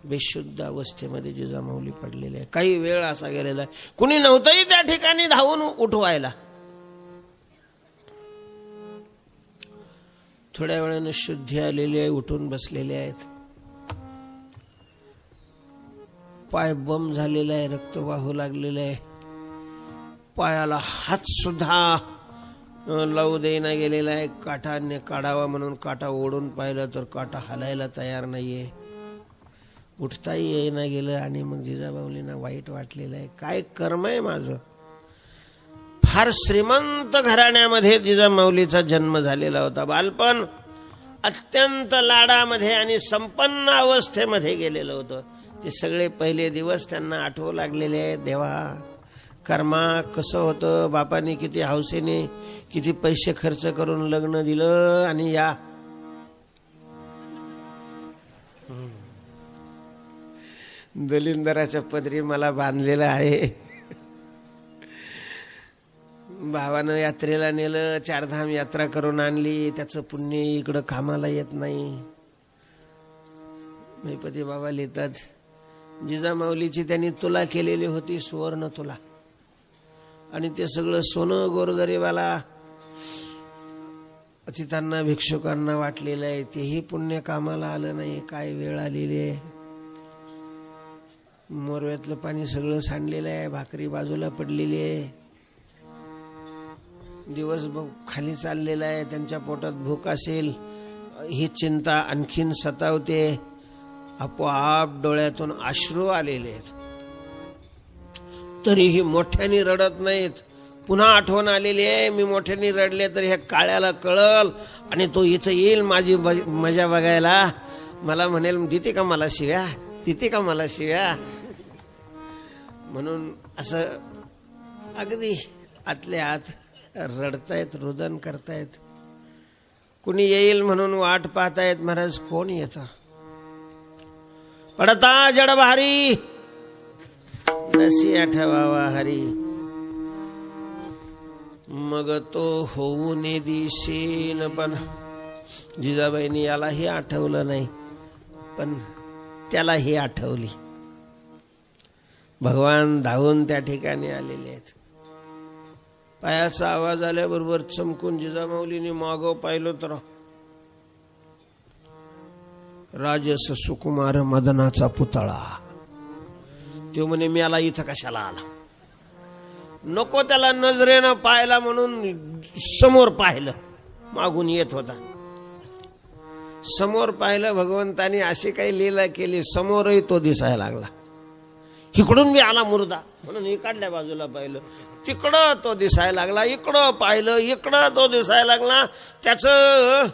बेशुद्ध अवस्थेमध्ये जिजामाऊली पडलेले आहे. काही वेळ असा गेलेला आहे, कुणी नव्हतंही त्या ठिकाणी धावून उठवायला. थोड्या वेळानं शुद्धी आलेली आहे, उठून बसलेले आहेत. पाय बम झालेला आहे, रक्त वाहू लागलेलं आहे. पायाला हात सुद्धा लावू देईना गेलेला आहे. काठाने काढावा म्हणून काटा ओढून पाहिलं तर काटा हलायला तयार नाहीये, उठताही येईना गेलं. आणि मग जिजाबाऊलींना वाईट वाटलेलं आहे, काय कर्म आहे माझं. फार श्रीमंत घराण्यामध्ये जिजामाऊलीचा जन्म झालेला होता. बालपण अत्यंत लाडामध्ये आणि संपन्न अवस्थेमध्ये गेलेलं होतं. ते सगळे पहिले दिवस त्यांना आठवू लागलेले आहेत. देवा, कर्मा कसं होतं, बापाने किती हौसेने किती पैसे खर्च करून लग्न दिलं, आणि या दलिंदराच्या पदरी मला बांधलेलं आहे. भावानं यात्रेला नेलं, 4 धाम यात्रा करून आणली, त्याचं पुण्य इकडं कामाला येत नाही. महिपती बाबा लिहितात, जिजामाऊलीची त्यांनी तुला केलेली होती, सुवर्ण तुला. आणि ते सगळं सोनं गोरगरिबाला अतिथांना भिक्षुकांना वाटलेलं आहे, तेही पुण्य कामाला आलं नाही. काय वेळ आलेली आहे. मोरव्यातलं पाणी सगळं सांडलेलं आहे, भाकरी बाजूला पडलेली आहे, दिवस खाली चाललेला आहे, त्यांच्या पोटात भूक असेल ही चिंता आणखीन सतावते. आपोआप डोळ्यातून अश्रू आलेले आहेत, तरीही मोठ्याने रडत नाहीत. पुन्हा आठवण आलेली आहे, मी मोठ्याने रडले तर ह्या काळ्याला कळल आणि तो इथं येईल माझी मजा बघायला, मला म्हणेल देते का मला शिव्या, देते का मला शिव्या. म्हणून असं अगदी आतल्या आत रडतायत, रुदन करतायत. कुणी येईल म्हणून वाट पाहतायत. महाराज कोण येतं. पडता जड भारी नसी आठवावा हरी, मग तो होऊन दिसेन. पण जिजाबाईंनी यालाही आठवलं नाही, पण त्यालाही आठवली. भगवान धावून त्या ठिकाणी आलेले आहेत. पायाचा आवाज आल्याबरोबर चमकून जिजामाऊलीने मागं पाहिलं तर राजस सुकुमार मदनाचा पुतळा. तो म्हणे मी आला इथं कशाला आला. नको त्याला नजरेनं पाहिला म्हणून समोर पाहिलं, मागून येत होता. समोर पाहिलं, भगवंतानी अशी काही लीला केली, समोरही तो दिसायला लागला. इकडून बी आला मुर्दा म्हणून इकडल्या बाजूला पाहिलं, तिकडं तो दिसायला लागला. इकडं पाहिलं, इकडं तो दिसायला लागला. त्याचं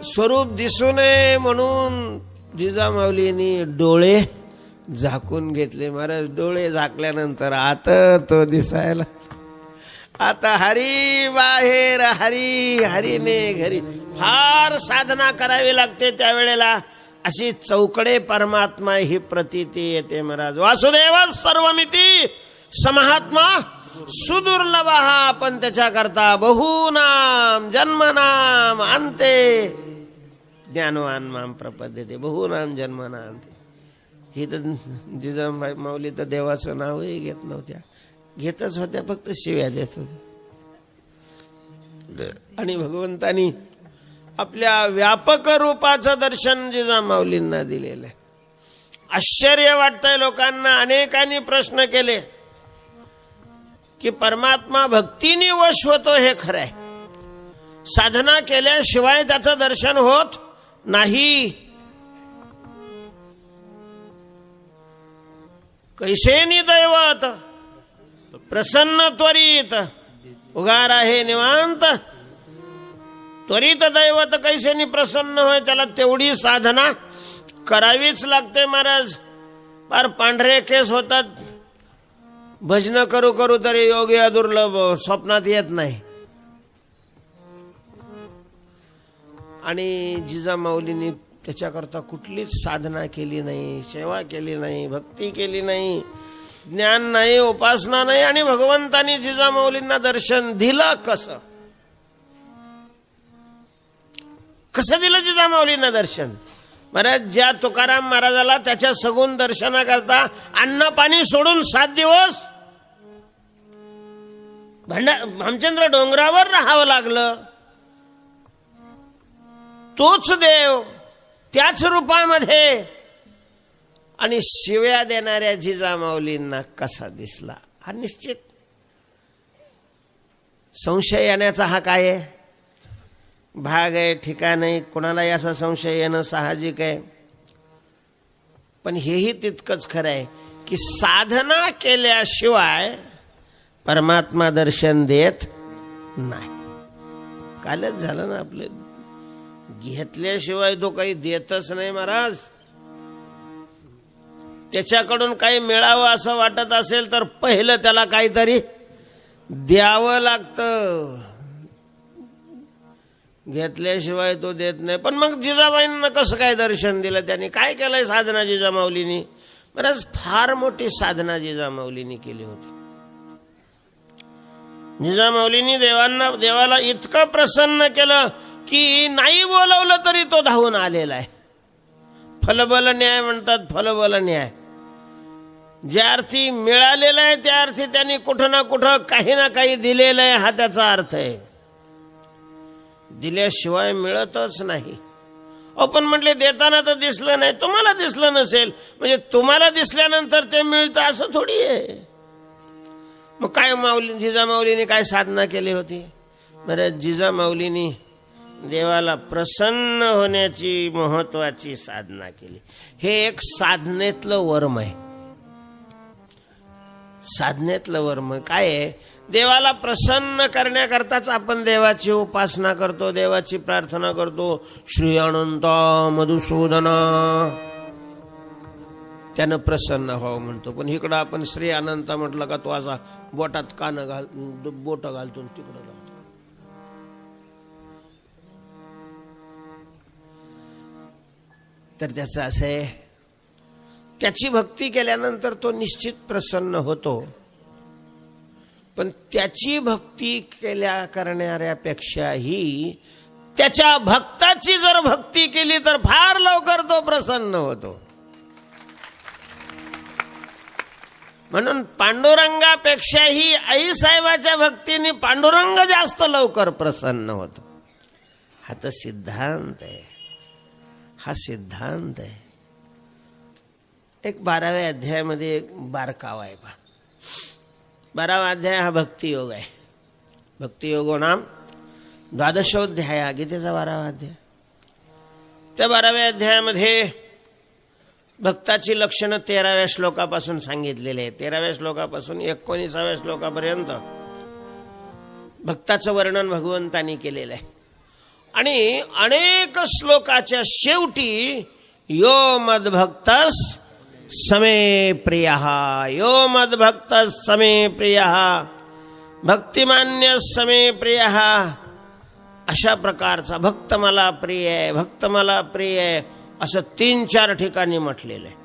स्वरूप दिसू नये म्हणून जिजामाऊलींनी डोळे झाकून घेतले. महाराज डोळे झाकल्यानंतर आता तो दिसायला. आता हरी बाहेर, हरी हरीने घरी. फार साधना करावी लागते त्यावेळेला. अशी चौकडे परमात्मा ही प्रतीती येते. महाराज वासुदेव सर्वमिती समहात्मा सुदुर्लभ, पण त्याच्याकरता बहुनाम जन्मनाम अंते ज्ञानवान माम प्रपद्यते. बहुनाम जन्मनाम. ही तर जिजाबाई माऊली तर देवाचं नावही घेत नव्हत्या, घेतच होत्या, फक्त शिव्या देत होत्या. आणि भगवंतानी आपल्या व्यापक रूपाचं दर्शन जिजामाऊलींना दिलेलं आहे. आश्चर्य वाटतंय लोकांना. अनेकांनी प्रश्न केले की परमात्मा भक्तीने वश होतो हे खरं आहे, साधना केल्याशिवाय त्याचं दर्शन होत नाही. कैसेनी दैवत प्रसन्न त्वरित उगार आहे निवांत. त्वरित दैवत कैसेनी प्रसन्न होय, त्याला तेवढी साधना करावीच लागते. महाराज फार पांढरे केस होतात, भजन करू करू तरी योगी दुर्लभ स्वप्नात येत नाही. आणि जिजामाऊलींनी त्याच्याकरता कुठलीच साधना केली नाही, सेवा केली नाही, भक्ती केली नाही, ज्ञान नाही, उपासना नाही. आणि भगवंतानी जिजामाऊलींना दर्शन दिलं कसं? कसं दिलं जिजामाऊलींना दर्शन? महाराज ज्या तुकाराम महाराजाला त्याच्या सगुण दर्शनाकरता अन्न पाणी सोडून 7 दिवस भामचंद्र डोंगरावर राहावं लागलं, तोच देव त्याच रूपामध्ये आणि शिव्या देणाऱ्या जिजामाऊलींना कसा दिसला? हा निश्चित संशय येण्याचा हा काय आहे भाग आहे, ठिकाण आहे. कोणालाही असा संशय येणं साहजिक आहे. पण हेही तितकंच खरं आहे की साधना केल्याशिवाय परमात्मा दर्शन देत नाही. कालच झालं ना आपले, घेतल्याशिवाय तो काही देतच नाही. महाराज त्याच्याकडून काही मिळावं असं वाटत असेल तर पहिलं त्याला काहीतरी द्यावं लागतं, घेतल्याशिवाय तो देत नाही. पण मग जिजाबाईंना कसं काय दर्शन दिलं? त्यांनी काय केलंय साधना जिजामाऊलींनी? महाराज फार मोठी साधना जिजामाऊलींनी केली होती. जिजामाऊलींनी देवाला इतकं प्रसन्न केलं की नाही बोलवलं तरी तो धावून आलेला आहे. फलबल न्याय म्हणतात, फलबल न्याय. ज्या अर्थी मिळालेलं आहे त्या अर्थी त्यांनी कुठं ना कुठं काही ना काही दिलेलं आहे, हा त्याचा अर्थ आहे. दिल्याशिवाय मिळतच नाही. पण म्हटले देताना तर दिसलं नाही, तुम्हाला दिसलं नसेल म्हणजे तुम्हाला दिसल्यानंतर ते मिळतं असं थोडी आहे. मग काय जिजामाऊलीने काय साधना केली होती? बरं, जिजामाऊलीने देवाला प्रसन्न होण्याची महत्वाची साधना केली. हे एक साधनेतलं वर्म आहे. साधनेतलं वर्म काय आहे? देवाला प्रसन्न करण्याकरताच आपण देवाची उपासना करतो, देवाची प्रार्थना करतो. श्री अनंत मधुसूदना, त्यानं प्रसन्न व्हावं म्हणतो. पण इकडं आपण श्री अनंत म्हटलं का तो असा बोटात कान बोट घालतो तिकडं जातो. तर त्याचं असं आहे, त्याची भक्ती केल्यानंतर तो निश्चित प्रसन्न होतो. पण त्याची भक्ती करणाऱ्यापेक्षाही त्याच्या भक्ताची जर भक्ती केली तर फार लवकर तो प्रसन्न होतो. म्हणून पांडुरंगापेक्षाही आईसाहेबाच्या भक्तीने पांडुरंग जास्त लवकर प्रसन्न होतो. हा तर सिद्धांत आहे, हा सिद्धांत आहे. एक 12व्या अध्यायामध्ये एक बारकावा आहे पहा. 12वा अध्याय हा भक्तियोग आहे. भक्तियोगो नाम द्वादशोध्याय, गीतेचा 12वा अध्याय. त्या 12व्या अध्यायामध्ये भक्ताची लक्षणं 13व्या श्लोकापासून सांगितलेले आहे. 13व्या श्लोकापासून 19व्या श्लोकापर्यंत भक्ताचं वर्णन भगवंतानी केलेलं आहे. आणि अनेक श्लोकाच्या शेवटी यो मद्भक्तस समे प्रियः, यो मद्भक्तस समे प्रियः, भक्तिमान्य समे प्रियः, अशा प्रकारचा भक्त मला प्रिय आहे, भक्त मला प्रिय आहे असं 3-4 ठिकाणी म्हटलेलं आहे.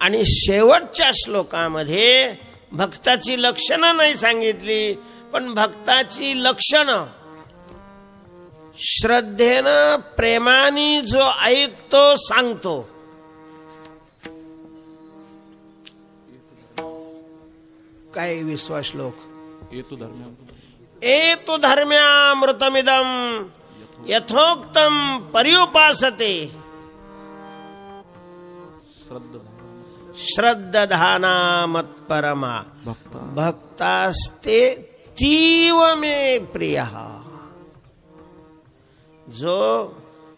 आणि शेवटच्या श्लोकामध्ये भक्ताची लक्षणं नाही सांगितली, पण भक्ताची लक्षणं श्रद्धेनं प्रेमाने जो ऐकतो सांगतो. काय 20वा श्लोक? एतु धर्म्यामृतमिदं यथोक्तं पर्युपासते श्रद्धाना मत्परमा भक्तास्ते तीव मे प्रियः. जो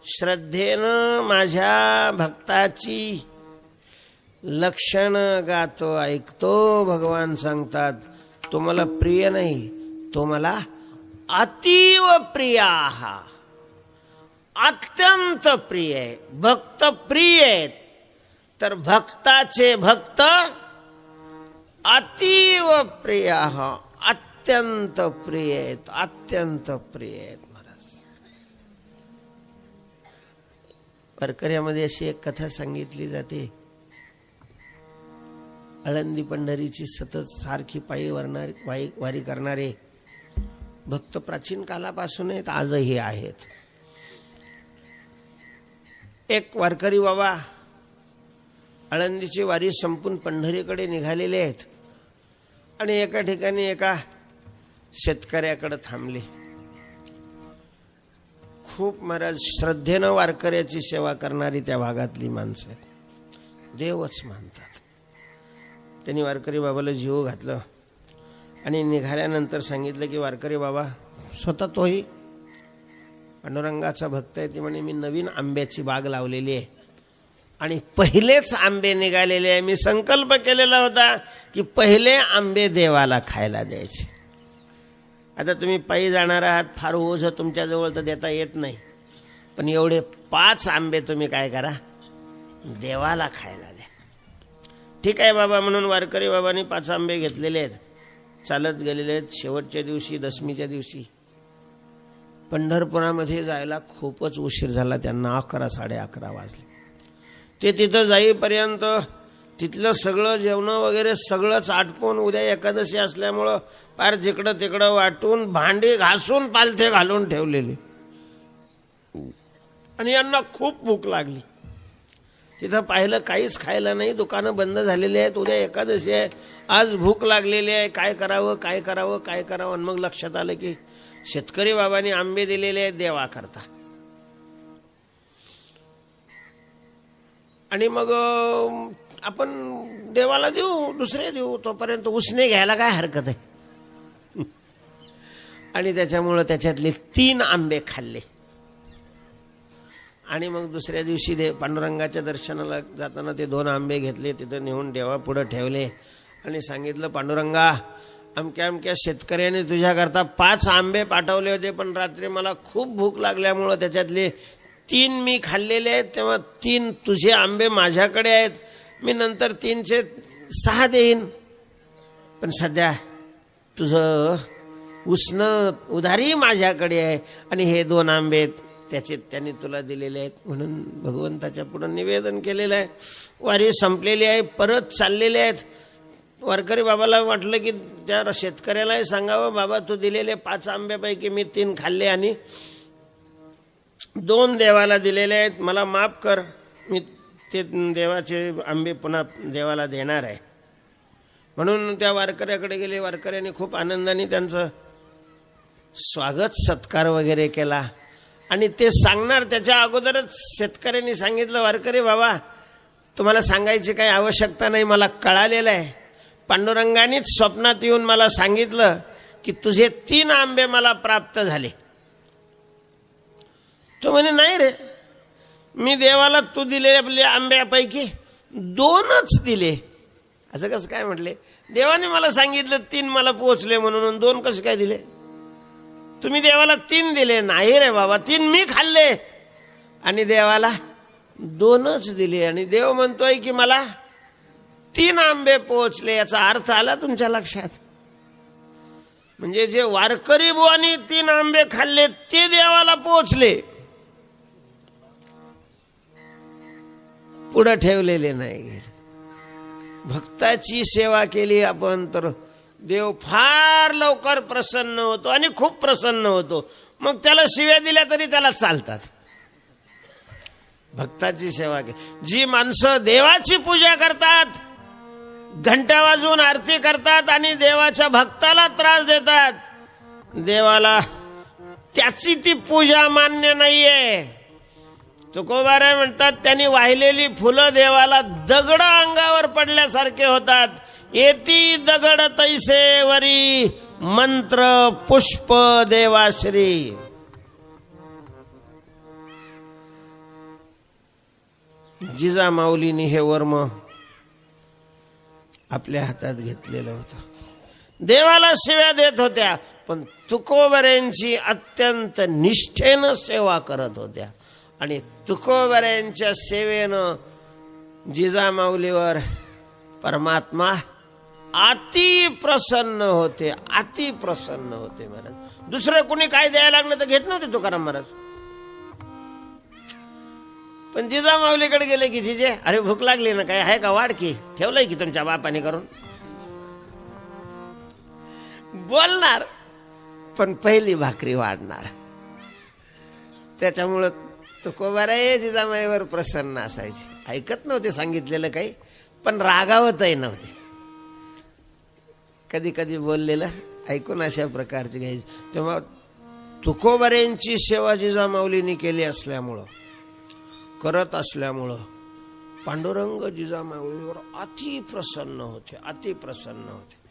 श्रद्धेनं माझ्या भक्ताची लक्षण गातो ऐकतो, भगवान सांगतात तो मला प्रिय नाही, तो मला अतीव प्रिय आहे, अत्यंत प्रिय आहे. भक्त प्रिय आहेत, तर भक्ताचे भक्त अतीव प्रिय, अत्यंत प्रिय आहेत, अत्यंत प्रिय आहेत. वारकऱ्यामध्ये अशी एक कथा सांगितली जाते. आळंदी पंढरीची सतत सारखी पायी वारी करणारे भक्त प्राचीन कालापासून आहेत, आजही आहेत. एक वारकरी बाबा आळंदीची वारी संपून पंढरीकडे निघालेले आहेत आणि एका ठिकाणी एका शेतकऱ्याकडे थांबले. खूप महाराज श्रद्धेनं वारकऱ्याची सेवा करणारी त्या भागातली माणसं आहेत, देवच मानतात. त्यांनी वारकरी बाबाला जीव घातलं आणि निघाल्यानंतर सांगितलं की वारकरी बाबा, स्वतः तोही पांडुरंगाचा भक्त आहे, ती म्हणे मी नवीन आंब्याची बाग लावलेली आहे आणि पहिलेच आंबे निघालेले आहे. मी संकल्प केलेला होता की पहिले आंबे देवाला खायला द्यायचे. आता तुम्ही पायी जाणार आहात, फार ओझं तुमच्याजवळ तर देता येत नाही, पण एवढे 5 आंबे तुम्ही काय करा, देवाला खायला द्या. ठीक आहे बाबा म्हणून वारकरी बाबांनी 5 आंबे घेतलेले आहेत, चालत गेलेले आहेत. शेवटच्या दिवशी, दशमीच्या दिवशी पंढरपुरामध्ये जायला खूपच उशीर झाला त्यांना. 11, 11:30 वाजले. ते तिथं जाईपर्यंत तिथलं सगळं जेवण वगैरे सगळंच आटपून, उद्या एकादशी असल्यामुळं पार जिकडं तिकडं वाटून, भांडी घासून, पालथे घालून ठेवलेले. आणि यांना खूप भूक लागली. तिथं पाहिलं काहीच खायला नाही, दुकानं बंद झालेली आहेत, उद्या एकादशी आहे, आज भूक लागलेली आहे, काय करावं काय करावं काय करावं. आणि मग लक्षात आलं की शेतकरी बाबांनी आंबे दिलेले आहेत देवा करता. आणि मग आपण देवाला देऊ, दुसरे देऊ, तोपर्यंत उसने घ्यायला काय हरकत आहे. आणि त्याच्यामुळं त्याच्यातले 3 आंबे खाल्ले. आणि मग दुसऱ्या दिवशी पांडुरंगाच्या दर्शनाला जाताना ते 2 आंबे घेतले, तिथं नेऊन देवापुढं ठेवले आणि सांगितलं, पांडुरंगा, अमक्या अमक्या शेतकऱ्याने तुझ्याकरता 5 आंबे पाठवले होते, पण रात्री मला खूप भूक लागल्यामुळं त्याच्यातले 3 मी खाल्लेले आहेत, तेव्हा 3 तुझे आंबे माझ्याकडे आहेत, मी नंतर 3चे 6 देईन, पण सध्या तुझं उसनं उधारी माझ्याकडे आहे आणि हे 2 आंबे त्यांनी तुला दिलेले आहेत. म्हणून भगवंताच्या पुढे निवेदन केलेलं आहे. वारी संपलेली आहे, परत चाललेले आहेत. वारकरी बाबाला वाटलं की त्या शेतकऱ्यालाही सांगावं, बाबा तू दिलेले 5 आंब्यापैकी मी 3 खाल्ले आणि 2 देवाला दिलेले आहेत, मला माफ कर, मी ते देवाचे आंबे पुन्हा देवाला देणार आहे. म्हणून त्या वारकऱ्याकडे गेले. वारकऱ्याने खूप आनंदाने त्यांचं स्वागत सत्कार वगैरे केला. आणि ते सांगणार त्याच्या अगोदरच शेतकऱ्यांनी सांगितलं, वारकरी बाबा तुम्हाला सांगायची काही आवश्यकता नाही, मला कळालेलं आहे. पांडुरंगानेच स्वप्नात येऊन मला सांगितलं की तुझे 3 आंबे मला प्राप्त झाले. तो म्हणे, नाही रे, मी देवाला तू दिलेल्या आंब्यापैकी 2च दिले. असं कसं काय म्हटले? देवाने मला सांगितलं 3 मला पोहोचले म्हणून, 2 कसं काय दिले? तुम्ही देवाला 3 दिले. नाही रे बाबा, 3 मी खाल्ले आणि देवाला 2च दिले. आणि देव म्हणतोय की मला 3 आंबे पोहोचले. याचा अर्थ आला तुमच्या लक्षात? म्हणजे जे वारकरी बुवानी 3 आंबे खाल्ले ते देवाला पोहोचले, पुढे ठेवलेले नाही. भक्ताची सेवा केली आपण तर देव फार लवकर प्रसन्न होतो आणि खूप प्रसन्न होतो. मग त्याला शिव्या दिल्या तरी त्याला चालतात. भक्ताची सेवा केली. जी माणसं देवाची पूजा करतात, घंटा वाजवून आरती करतात आणि देवाच्या भक्ताला त्रास देतात, देवाला त्याची ती पूजा मान्य नाहीये. तुकोबाराय म्हणतात, त्यांनी वाहिलेली फुलं देवाला दगड अंगावर पडल्यासारखे होतात. येती दगड तैसे वरी, मंत्र पुष्प देवाश्री. जिजामाऊलींनी हे वर्म आपल्या हातात घेतलेलं होतं. देवाला शिव्या देत होत्या, पण तुकोबारायांची अत्यंत निष्ठेनं सेवा करत होत्या. आणि तुकोबारायांच्या सेवेनं जिजामाऊलीवर परमात्मा अति प्रसन्न होते, अति प्रसन्न होते महाराज. दुसरं कोणी काय द्यायला लागलं तर घेत नव्हते तुकाराम महाराज. पण जिजामाऊलीकडे गेले की, जिजे अरे भूक लागली ना, काय आहे का, वाढ की, ठेवलंय की तुमच्या बापाने करून, बोलणार पण पहिली भाकरी वाढणार. त्याच्यामुळं तुकोबाराय जिजामाईवर प्रसन्न असायची. ऐकत नव्हते सांगितलेलं काही, पण रागावतही नव्हते. कधी कधी बोललेलं ऐकून अशा प्रकारची घ्यायची. तेव्हा तुकोबारायांची सेवा जिजामाऊलींनी केली असल्यामुळं, करत असल्यामुळं पांडुरंग जिजामाऊलीवर अति प्रसन्न होते, अति प्रसन्न होते.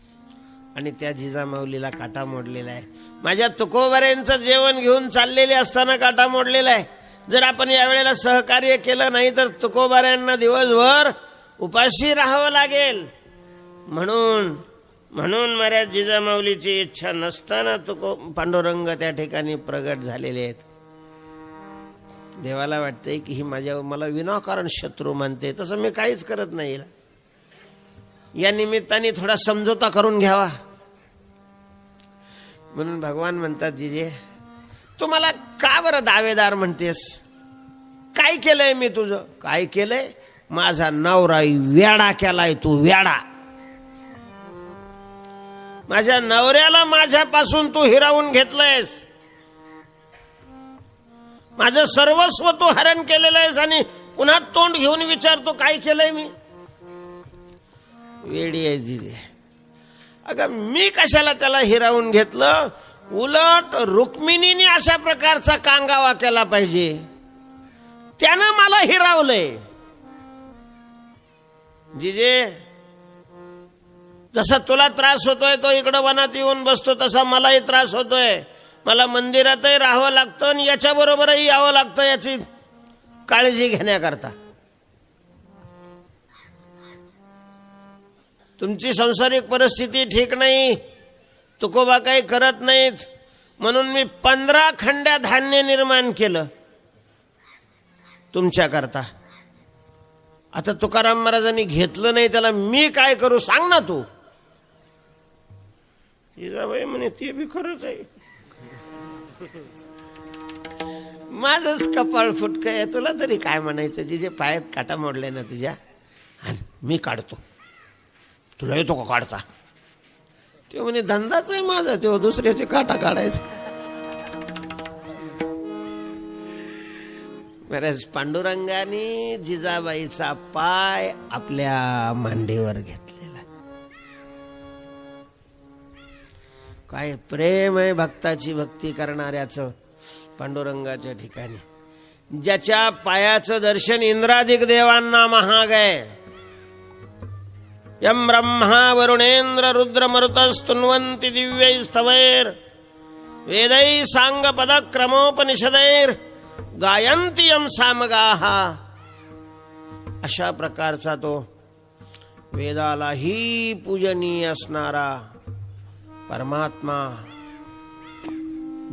आणि त्या जिजामाऊलीला काटा मोडलेला आहे. माझ्या तुकोबारायांचं जेवण घेऊन चाललेले असताना काटा मोडलेला आहे. जर आपण यावेळेला सहकार्य केलं नाही तर तुकोबारायांना दिवसभर उपाशी राहावं लागेल. म्हणून महाराज जिजामाऊलीची इच्छा नसताना पांडुरंग त्या ठिकाणी प्रगट झालेले आहेत. देवाला वाटतंय की ही मला विनाकारण शत्रू मानते, तसं मी काहीच करत नाही. या निमित्ताने थोडा समझोता करून घ्यावा. म्हणून भगवान म्हणतात, जिजे तू मला का बरं दावेदार म्हणतेस? काय केलंय मी तुझं? काय केलंय? माझा नवरा वेडा केलाय तू, वेडा. माझ्या नवऱ्याला माझ्यापासून तू हिरावून घेतलंयस, माझं सर्वस्व तू हरण केलेलं आहेस आणि पुन्हा तोंड घेऊन विचारतो काय केलंय मी. वेडी आहे जिजे. अगं मी कशाला त्याला हिरावून घेतलं. उलट रुक्मिणीने अशा प्रकारचा कांगावा केला पाहिजे. त्यानं मला हिरावलंय. जिजे जसा तुला त्रास होतोय तो इकडं वनात येऊन बसतो तसा मलाही त्रास होतोय. मला मंदिरातही राहावं लागतं आणि याच्या बरोबरही यावं लागतं याची काळजी घेण्याकरता. तुमची सांसारिक परिस्थिती ठीक नाही. तुकोबा काही करत नाहीत म्हणून मी 15 खंड्या धान्य निर्माण केलं तुमच्याकरता. आता तुकाराम महाराजांनी घेतलं नाही त्याला मी काय करू सांग ना तू. जिजाबाई म्हणे ते बी खरंच आहे. माझंच कपाळ फुटकं आहे. तुला तरी काय म्हणायचं. जिजे पायात काटा मोडलाय ना तुझ्या आणि मी काढतो. तुला येतो का काढता. ते म्हणे धंदाच आहे माझा तो दुसऱ्याचे काटा काढायचा. महाराज पांडुरंगाने जिजाबाईचा पाय आपल्या मांडीवर घेतलेला. काय प्रेम आहे भक्ताची भक्ती करणाऱ्याचं पांडुरंगाच्या ठिकाणी. ज्याच्या पायाचं दर्शन इंद्रादिक देवांना महाग आहे. यम ब्रह्मा वरुणेंद्र रुद्र मरुतस्तुन्वन्ति दिव्यै स्तवैर वेदै सांग पद क्रमोपनिषदैर गायन्ति यम सामगाः. अशा प्रकारचा तो वेदालाही पूजनीय असणारा परमात्मा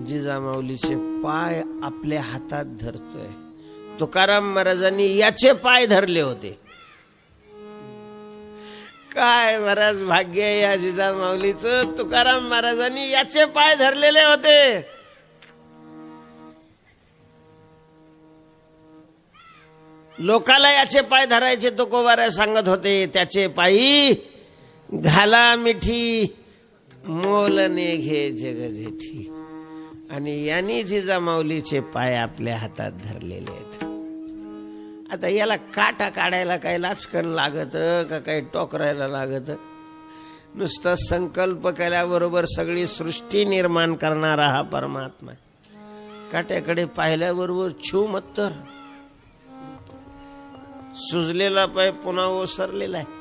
जिजामाऊलीचे पाय आपल्या हातात धरतोय. तुकाराम महाराजांनी याचे पाय धरले होते. काय महाराज भाग्य आहे या जिजामाऊलीचं. तुकाराम महाराजांनी याचे पाय धरलेले होते. लोकाला याचे पाय धरायचे तुकोबाराय सांगत होते. त्याचे पायी घाला मिठी मोलने घे जग जेठी. आणि यांनी जिजामाऊलीचे पाय आपल्या हातात धरलेले आहेत. आता याला काटा काढायला काही लाचकन लागत का काही टोकरायला लागत. नुसतं संकल्प केल्याबरोबर सगळी सृष्टी निर्माण करणारा हा परमात्मा. काट्याकडे पाहिल्याबरोबर छू मत्तर. सुजलेला पाय पुन्हा ओसरलेला आहे.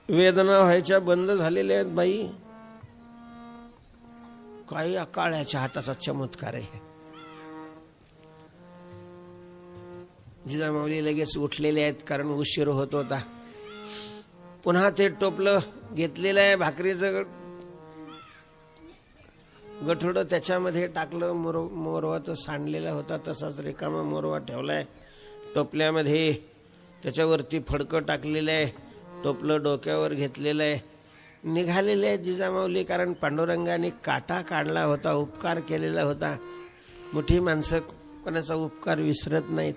वेदना व्हायच्या बंद झालेल्या आहेत बाई. काही काळ्याच्या हाताचा चमत्कार आहे. जिजामाऊली लगेच उठलेले आहेत कारण उशीर होत होता. पुन्हा ते टोपलं घेतलेलं आहे भाकरीचं गठोडं त्याच्यामध्ये टाकलं. मोरवा तर सांडलेला होता तसाच रिकामा मोरवा ठेवलाय टोपल्यामध्ये. त्याच्यावरती फडकं टाकलेलं आहे. टोपलं डोक्यावर घेतलेलं आहे. निघालेले आहे जिजामाऊली कारण पांडुरंगाने काटा काढला होता. उपकार केलेला होता. मोठी माणसं कोणाचा उपकार विसरत नाहीत.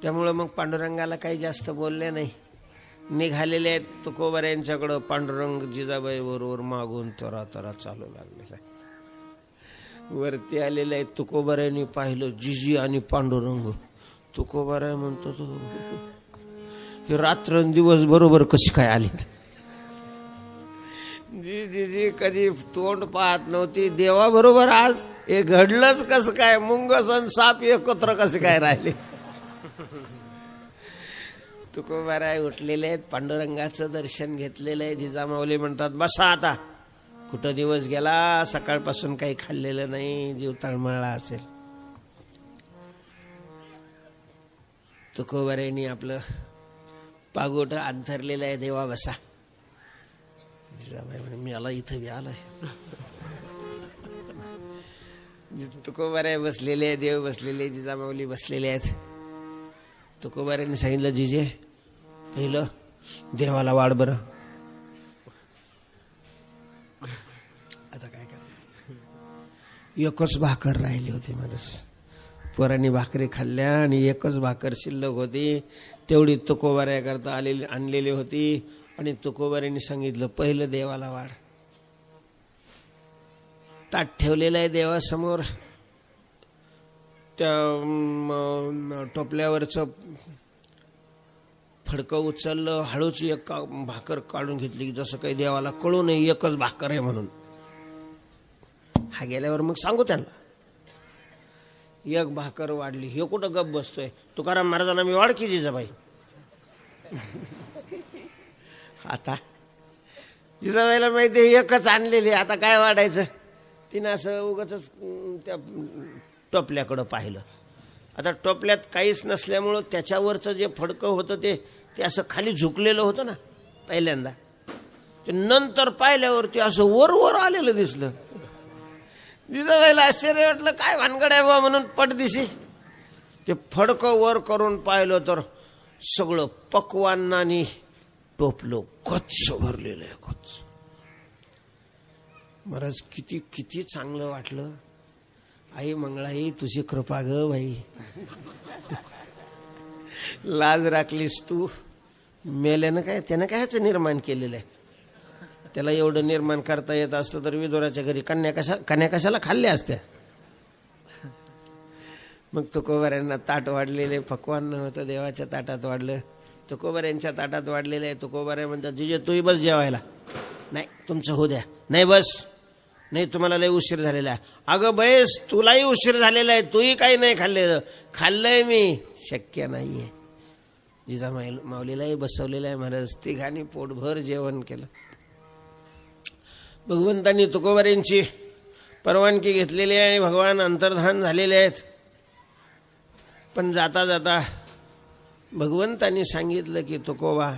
त्यामुळं मग पांडुरंगाला काही जास्त बोलले नाही. निघालेले आहेत तुकोबार यांच्याकडं. पांडुरंग जिजाबाई बरोबर मागून तरा तरा चालू लागलेला आहे. वरती आलेले आहेत. तुकोबारायांनी पाहिलं जिजी आणि पांडुरंग. तुकोबाराय म्हणतो तो हे रात्रंदिवस बरोबर कशी काय आली. जी जी कधी तोंड पाहत नव्हती देवाबरोबर आज हे घडलंच कसं काय. मुंगस आणि साप एकत्र कसे काय राहिले. तुकोबाराय उठलेले आहेत. पांडुरंगाचं दर्शन घेतलेलं आहे. जिजामाऊली म्हणतात बसा आता. कुठं दिवस गेला. सकाळपासून काही खाल्लेलं नाही. जीव तळमळला असेल. तुकोबारायांनी आपलं पागोट अंथरलेलं आहे. देवा बसा. जिजाबाई म्हणे मी आला इथं बी आलाय. तुकोबाराय बसलेले आहे. देव बसलेले. जिजामाऊली बसलेले आहेत. तुकोबारायांनी सांगितलं जिजे पहिलं देवाला वाढ बरं. आता काय करणार. एकच भाकर राहिली होती माणूस. पोरांनी भाकरी खाल्ल्या आणि एकच भाकर शिल्लक होती. तेवढी तुकोबाराया करता आणलेली होती. आणि तुकोबारायांनी सांगितलं पहिलं देवाला वाढ. ताट ठेवलेलं आहे देवासमोर. त्या टोपल्यावरचं फडकं उचललं, हळूच एक भाकर काढून घेतली, जसं काही देवाला कळू नये एकच भाकर आहे म्हणून. हा गेल्यावर मग सांगू त्यांना, एक भाकर वाढली. हे कुठं गप बसतोय, तुकाराम महाराजांना मी वाढ की जिजाबाई. आता जिजाबाईला माहिती एकच आणलेली, आता काय वाढायचं. तिनं असं उगाच त्या टोपल्याकडं पाहिलं. आता टोपल्यात काहीच नसल्यामुळं त्याच्यावरचं जे फडकं होतं ते असं खाली झुकलेलं होतं ना पहिल्यांदा. ते नंतर पाहिल्यावरती असं वर वर आलेलं दिसलं. जिजाबाईला आश्चर्य वाटलं, काय भानगड आहे बा म्हणून पटदिशी ते फडकं वर करून पाहिलं तर सगळं पक्वान्नानी टोपलं गच्च भरलेलं आहे, गच्च. महाराज किती किती चांगलं वाटलं. आई मंगळाई तुझी कृपा ग बाई. लाज राखलीस तू. मेल्यानं काय, त्यानं कायचं निर्माण केलेलं आहे. त्याला एवढं निर्माण करता येत असतं तर विदुराच्या घरी कन्या कशाला खाल्ल्या असत्या. मग तुकोबाऱ्यांना ताट वाढलेले पक्वान्न होतं, देवाच्या ताटात वाढलं. तुकोबाऱ्यांच्या ताटात वाढलेलं आहे. तुकोबाऱ्या म्हणतात, जिजे तूही बस जेवायला. नाही तुमचं होऊ द्या. नाही बस, नाही तुम्हाला लय उशीर झालेला आहे. अगं बैस, तुलाही उशीर झालेला आहे, तूही काही नाही खाल्लेलं. खाल्लंय मी. शक्य नाहीये. जिजा माऊलीलाही बसवलेलं आहे महाराज. तिघांनी पोटभर जेवण केलं. भगवंतांनी तुकोबाऱ्यांची परवानगी घेतलेली आहे. भगवान अंतर्धान झालेले आहेत. पण जाता जाता भगवंतांनी सांगितलं की तुकोबा,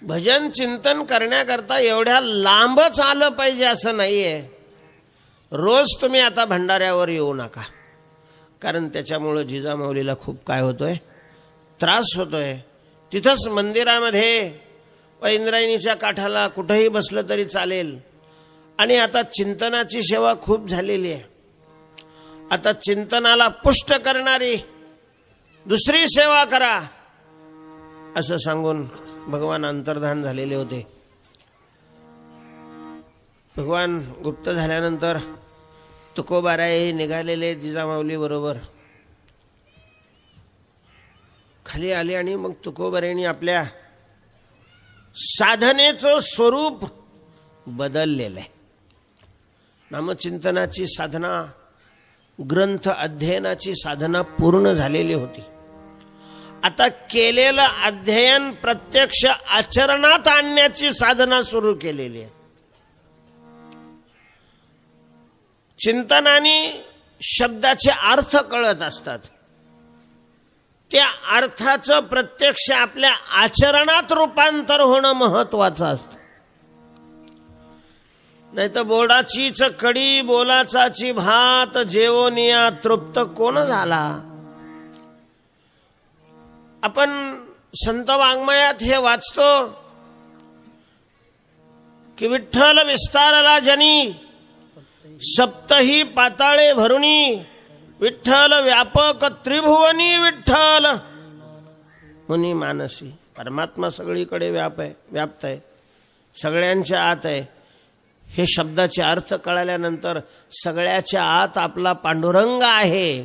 भजन चिंतन करण्याकरता एवढ्या लांबच आलं पाहिजे असं नाहीये. रोज तुम्ही आता भंडाऱ्यावर येऊ नका, कारण त्याच्यामुळं जिजामाऊलीला खूप काय होतोय, त्रास होतोय. तिथंच मंदिरामध्ये व इंद्रायणीच्या काठाला कुठंही बसलं तरी चालेल. आणि आता चिंतनाची सेवा खूप झालेली आहे. आता चिंतनाला पुष्ट करणारी दुसरी सेवा करा असं सांगून भगवान अंतर्धान झालेले होते. भगवान गुप्त झाल्यानंतर तुकोबाराय निघालेले जिजामाऊली बरोबर खाली आले. आणि मग तुकोबारायांनी आपल्या साधनेचं स्वरूप बदललेलं आहे. नामचिंतनाची साधना, ग्रंथ अध्ययनाची साधना पूर्ण झालेली होती. आता केलेलं अध्ययन प्रत्यक्ष आचरणात आणण्याची साधना सुरू केलेली आहे. चिंतनाने शब्दाचे अर्थ कळत असतात. त्या अर्थाचं प्रत्यक्ष आपल्या आचरणात रूपांतर होणं महत्वाचं असतं. नाही तर बोर्डाचीच कडी बोलाचाची भात जेवोनिया तृप्त कोण झाला. आपण संत वाङ्मयात हे वाचतो की विठ्ठल विस्तारला जनी सप्तही पाताळे भरुनी, विठ्ठल व्यापक त्रिभुवनी, विठ्ठल मुनी मानसी. परमात्मा सगळीकडे व्याप्त आहे, सगळ्यांच्या आत आहे. हे शब्दाचे अर्थ कळाल्यानंतर सगळ्याच्या आत आपला पांडुरंग आहे,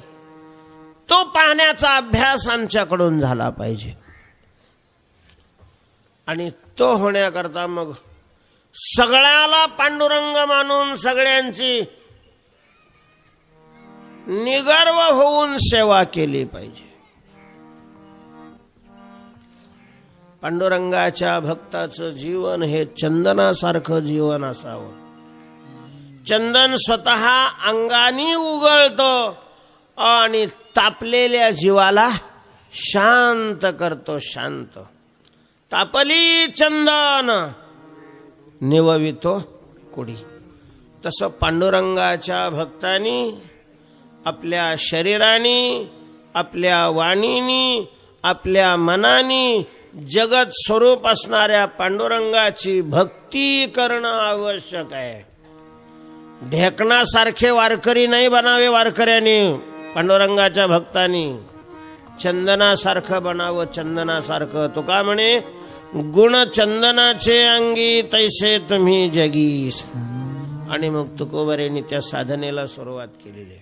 तो पाहण्याचा अभ्यास आमच्याकडून झाला पाहिजे. आणि तो होण्याकरता मग सगळ्याला पांडुरंग मानून सगळ्यांची निगर्व होऊन सेवा केली पाहिजे. पांडुरंगाच्या भक्ताचं जीवन हे चंदनासारखं जीवन असावं. चंदन स्वतः अंगानी उगळतं आणि तापलेल्या जीवाला शांत करतो. शांत तापली चंदन निववितो कुडी. तसं पांडुरंगाच्या भक्तांनी आपल्या शरीरानी, आपल्या वाणीनी, आपल्या मनानी जगत स्वरूप असणाऱ्या पांडुरंगाची भक्ती करणं आवश्यक आहे. ढेकणासारखे वारकरी नाही बनावे वारकऱ्यांनी. पांडुरंगाच्या भक्तांनी चंदनासारखं बनावं, चंदनासारखं. तो का म्हणे, गुण चंदनाचे अंगी तैसे तुम्ही जगीस. आणि मग तुकोबाऱ्यांनी त्या साधनेला सुरुवात केलेली आहे.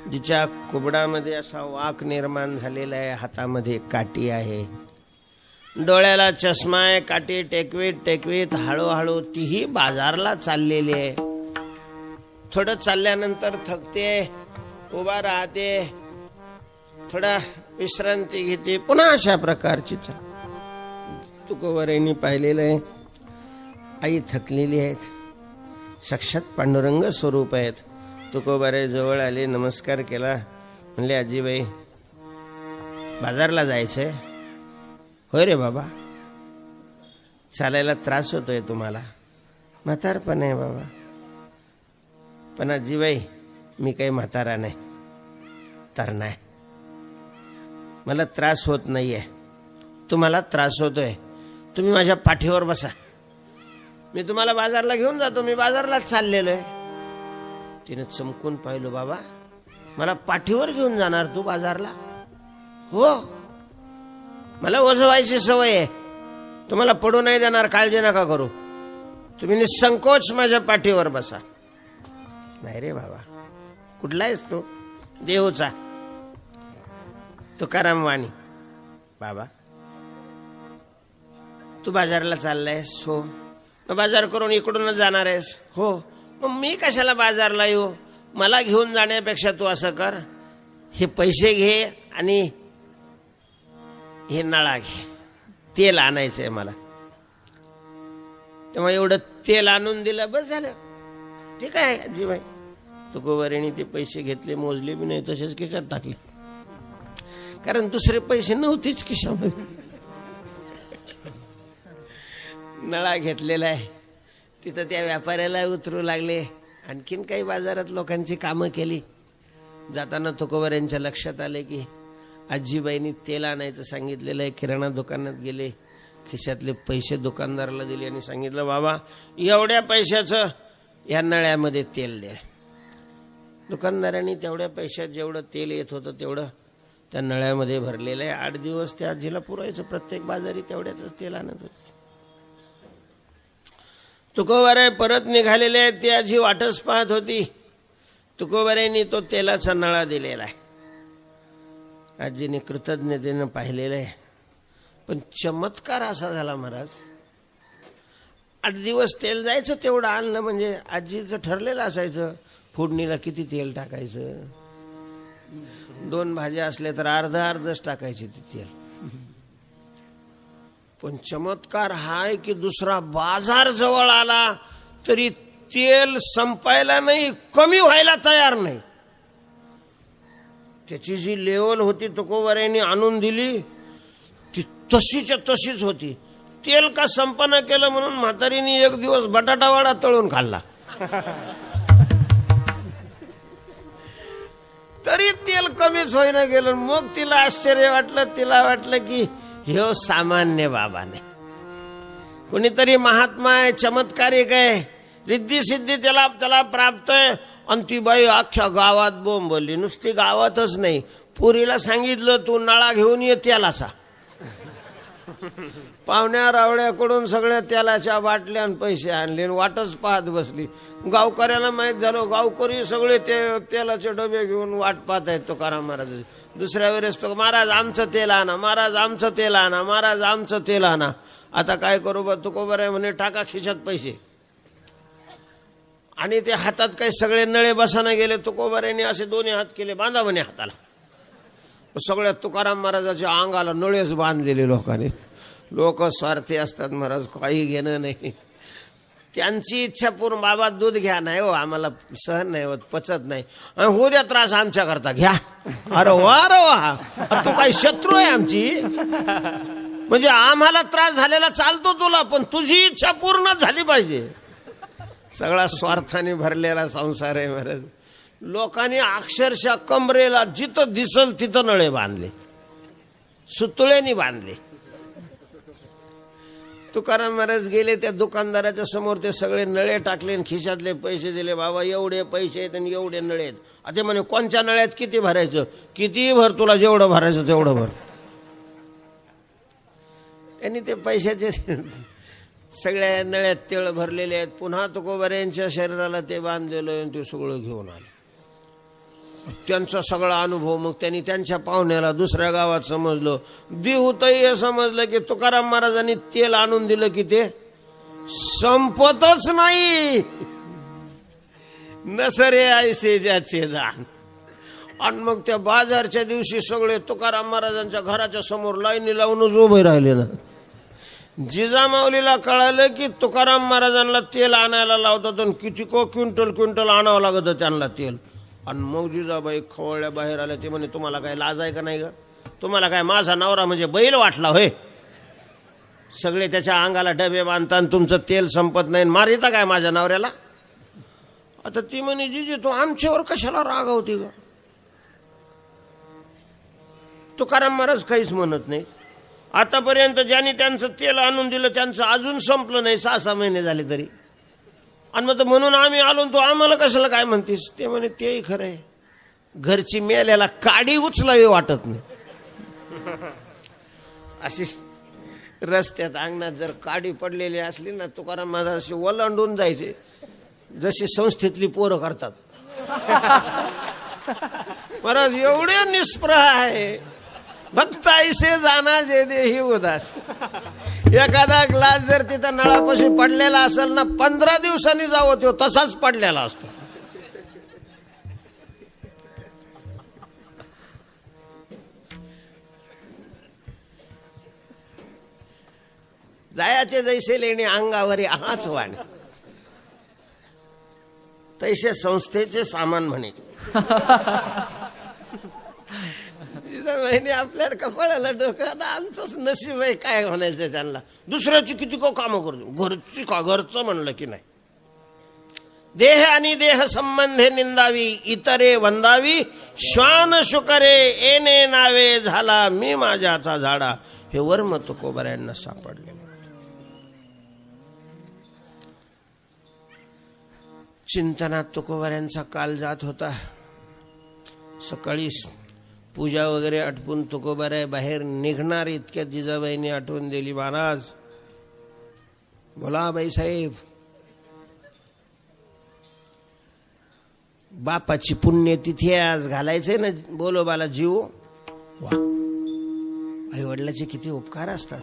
जिच्या कुबडामध्ये असा वाक निर्माण झालेला आहे, हातामध्ये काठी आहे, डोळ्याला चष्मा आहे, काठी टेकवीत टेकवीत हळूहळू तीही बाजारला चाललेली आहे. थोडं चालल्यानंतर थकते, उभा राहते, थोडा विश्रांती घेते, पुन्हा अशा प्रकारची तुकोबारायांनी पाहिलेलं आहे. आई थकलेली आहेत, साक्षात पांडुरंग स्वरूप आहेत. तुकोबाराय जवळ आले, नमस्कार केला, म्हणले आजीबाई बाजारला जायचंय? होय रे बाबा. चालायला त्रास होतोय तुम्हाला? म्हातारपण आहे बाबा. पण आजीबाई मी काही म्हातारा नाही, तर नाही, मला त्रास होत नाहीये, तुम्हाला त्रास होतोय, तुम्ही माझ्या पाठीवर बसा, मी तुम्हाला बाजारला घेऊन जातो, मी बाजारलाच चाललेलो आहे. तिने चमकून पाहिलं, बाबा मला पाठीवर घेऊन जाणार तू बाजारला? हो, मला ओझवायची सवय आहे, तुम्हाला पडू नाही देणार, काळजी नका करू, तुम्ही निसंकोच माझ्या पाठीवर बसा. नाही रे बाबा, कुठला आहेस तू? देहूचा. तुकाराम वाणी. बाबा तू बाजारला चाललायस? हो. मग बाजार करून इकडूनच जाणार आहेस? हो. मग मी कशाला बाजारला येऊ? मला घेऊन जाण्यापेक्षा तू असं कर, हे पैसे घे आणि हे नळा घे, तेल आणायचंय मला. तेव्हा एवढं तेल आणून दिलं, बस झालं. ठीक आहे आजीबाई. तुकोबारायांनी ते पैसे घेतले, मोजले बी नाही, तसेच खिशात टाकले, कारण दुसरे पैसे नव्हतेच खिशामध्ये. नळा घेतलेला आहे, तिथं त्या व्यापाऱ्याला उतरू लागले. आणखीन काही बाजारात लोकांची कामं केली. जाताना तुकोबारायांच्या लक्षात आले की आजीबाईंनी तेल आणायचं सांगितलेलं आहे. किराणा दुकानात गेले, खिशातले पैसे दुकानदाराला दिले आणि सांगितलं, बाबा एवढ्या पैशाचं या नळ्यामध्ये तेल द्या. दुकानदारांनी तेवढ्या पैशात जेवढं तेल येत होतं तेवढं त्या नळ्यामध्ये भरलेलं आहे. 8 दिवस त्या आजीला पुरायचं, प्रत्येक बाजारी तेवढ्याच तेल आणत होते. तुकोबाराय परत निघालेले आहेत, ती आजी वाटच पाहत होती. तुकोबारायांनी तो तेलाचा नळा दिलेला आहे. आजीने कृतज्ञतेनं पाहिलेलं आहे. पण चमत्कार असा झाला महाराज, 8 दिवस तेल जायचं तेवढं आणलं म्हणजे आजीचं ठरलेलं असायचं फोडणीला किती तेल टाकायचं. 2 भाज्या असल्या तर अर्धच टाकायची ती तेल. पण चमत्कार हा आहे की दुसरा बाजार जवळ आला तरी तेल संपायला नाही, कमी व्हायला तयार नाही. त्याची जी लेवल होती तुकोबारायांनी आणून दिली ती तशीच्या तशीच होती. तेल का संपना केलं म्हणून म्हातारीने 1 दिवस बटाटावडा तळून खाल्ला, तरी तेल कमीच होईना गेलं. मग तिला आश्चर्य वाटलं, तिला वाटलं की हे सामान्य बाबा नाही, कोणीतरी महात्मा आहे, चमत्कारिक आहे, रिद्धी सिद्धी त्याला प्राप्त आहे. आणि ती बाई अख्ख्या गावात बोंबवली. नुसती गावातच नाही, पुरीला सांगितलं तू नळा घेऊन ये तेलाचा. पाहुण्या रावड्याकडून सगळ्या तेलाच्या बाटल्या आणि पैसे आणले, वाटच पाहत बसली. गावकऱ्याला माहित झालं, गावकरी सगळे तेलाचे डबे घेऊन वाट पाहत आहेत तुकाराम महाराज. दुसऱ्या वेळेस तो महाराज आमचं तेल आणा, महाराज आमचं तेल आणा, महाराज आमचं तेल आणा. आता काय करू बा? तुकोबाराय म्हणे टाका खिशात पैसे. आणि ते हातात काही सगळे नळे बसाना गेले. तुकोबारायांनी असे दोन्ही हात केले, बांधा म्हणे हाताला. सगळ्या तुकाराम महाराजाच्या अंगाला नळेच बांधलेले लोकांनी. लोक स्वार्थी असतात महाराज, काही घेणं नाही. त्यांची इच्छा पूर्ण, बाबा दूध घ्या, नाही हो आम्हाला सहन नाही होत, पचत नाही, होऊ द्या त्रास आमच्या करता घ्या. अरे वा, तू काही शत्रू आहे आमची? म्हणजे आम्हाला त्रास झालेला चालतो तुला, पण तुझी इच्छा पूर्ण झाली पाहिजे. सगळा स्वार्थाने भरलेला संसार आहे महाराज. लोकांनी अक्षरशः कमरेला जिथं दिसल तिथं नळे बांधले, सुतुळ्यांनी बांधले. तुकाराम महाराज गेले त्या दुकानदाराच्या समोर, ते सगळे नळे टाकले आणि खिशातले पैसे दिले. बाबा एवढे पैसे आहेत आणि एवढे नळे आहेत. आता म्हणे कोणत्या नळ्यात किती भरायचं? किती भर, तुला जेवढं भरायचं तेवढं भर. त्यांनी ते पैशाचे सगळ्या नळ्यात तेळ भरलेले आहेत. पुन्हा तुकोबारायांच्या शरीराला ते बांधलेलं आणि ते सगळं घेऊन आले. त्यांचा सगळा अनुभव मग त्यांनी त्यांच्या पाहुण्याला दुसऱ्या गावात समजलं. देहूतही हे समजलं की तुकाराम महाराजांनी तेल आणून दिलं की ते संपतच नाही. नसरे ऐसे ज्याचे दान. आणि मग त्या बाजारच्या दिवशी सगळे तुकाराम महाराजांच्या घराच्या समोर लाईनी लावूनच उभे राहिले ना. जिजामाऊलीला कळालं की तुकाराम महाराजांना तेल आणायला लावतात आणि किती क्विंटल आणावं लागतं त्यांना तेल. आणि मग जिजाबाई खवळल्या बाहेर आल्या. ते म्हणे तुम्हाला काय लाज आहे का नाही ग? तुम्हाला काय माझा नवरा म्हणजे बैल वाटला होय? सगळे त्याच्या अंगाला डबे बांधतात, तुमचं तेल संपत नाही, मारिता काय माझ्या नवऱ्याला? आता ती म्हणे जिजे तू आमच्यावर कशाला रागावती ग? तुकाराम महाराज काहीच म्हणत नाही. आतापर्यंत ज्यांनी त्यांचं तेल आणून दिलं त्यांचं अजून संपलं नाही, 6 महिने झाले तरी. आणि मग म्हणून आम्ही आलो, तू आम्हाला कशाला काय म्हणतीस? ते म्हणे तेही खरं आहे, घरची मेल्याला काडी उचलावी वाटत नाही. अशी रस्त्यात अंगणात जर काडी पडलेली असली ना, तुकाराम महाराज अशी ओलांडून जायचे जशी संस्थेतली पोरं करतात. महाराज एवढे निष्प्रह आहे, फक्त ऐसे जाना जे देही उदास. एखादा ग्लास जर तिथं नळापाशी पडलेला असेल ना, 15 दिवसांनी जावं तो तसाच पडलेला असतो. जायाचे जैसे लेणे अंगावरी हाच वाण, तैसे संस्थेचे सामान म्हणे. महिने आपल्या कपाळाला डोकं. आता आमचंच नशीब आहे, काय म्हणायचं त्यांना. दुसऱ्याची किती कामं करतो, घरची का घरचं म्हणलं की नाही. देह आणि देह संबंधे निंदावी, इतरे वंदावी, श्वान शुकरे एने नावे झाला मी माझ्याचा झाडा. हे वर्म तुकोबऱ्यांना सापडले. चिंतनात तुकोबऱ्यांचा काल जात होता. सकाळी पूजा वगैरे आटपून तुकोबाराय बाहेर निघणार इतक्यात जिजाबाईंनी आठवण दिली, महाराज बोला बाईसाहेब, बापाची पुण्यतिथी आज घालायचंय ना बोलोबाला जीव. वा, आई वडिलाचे किती उपकार असतात.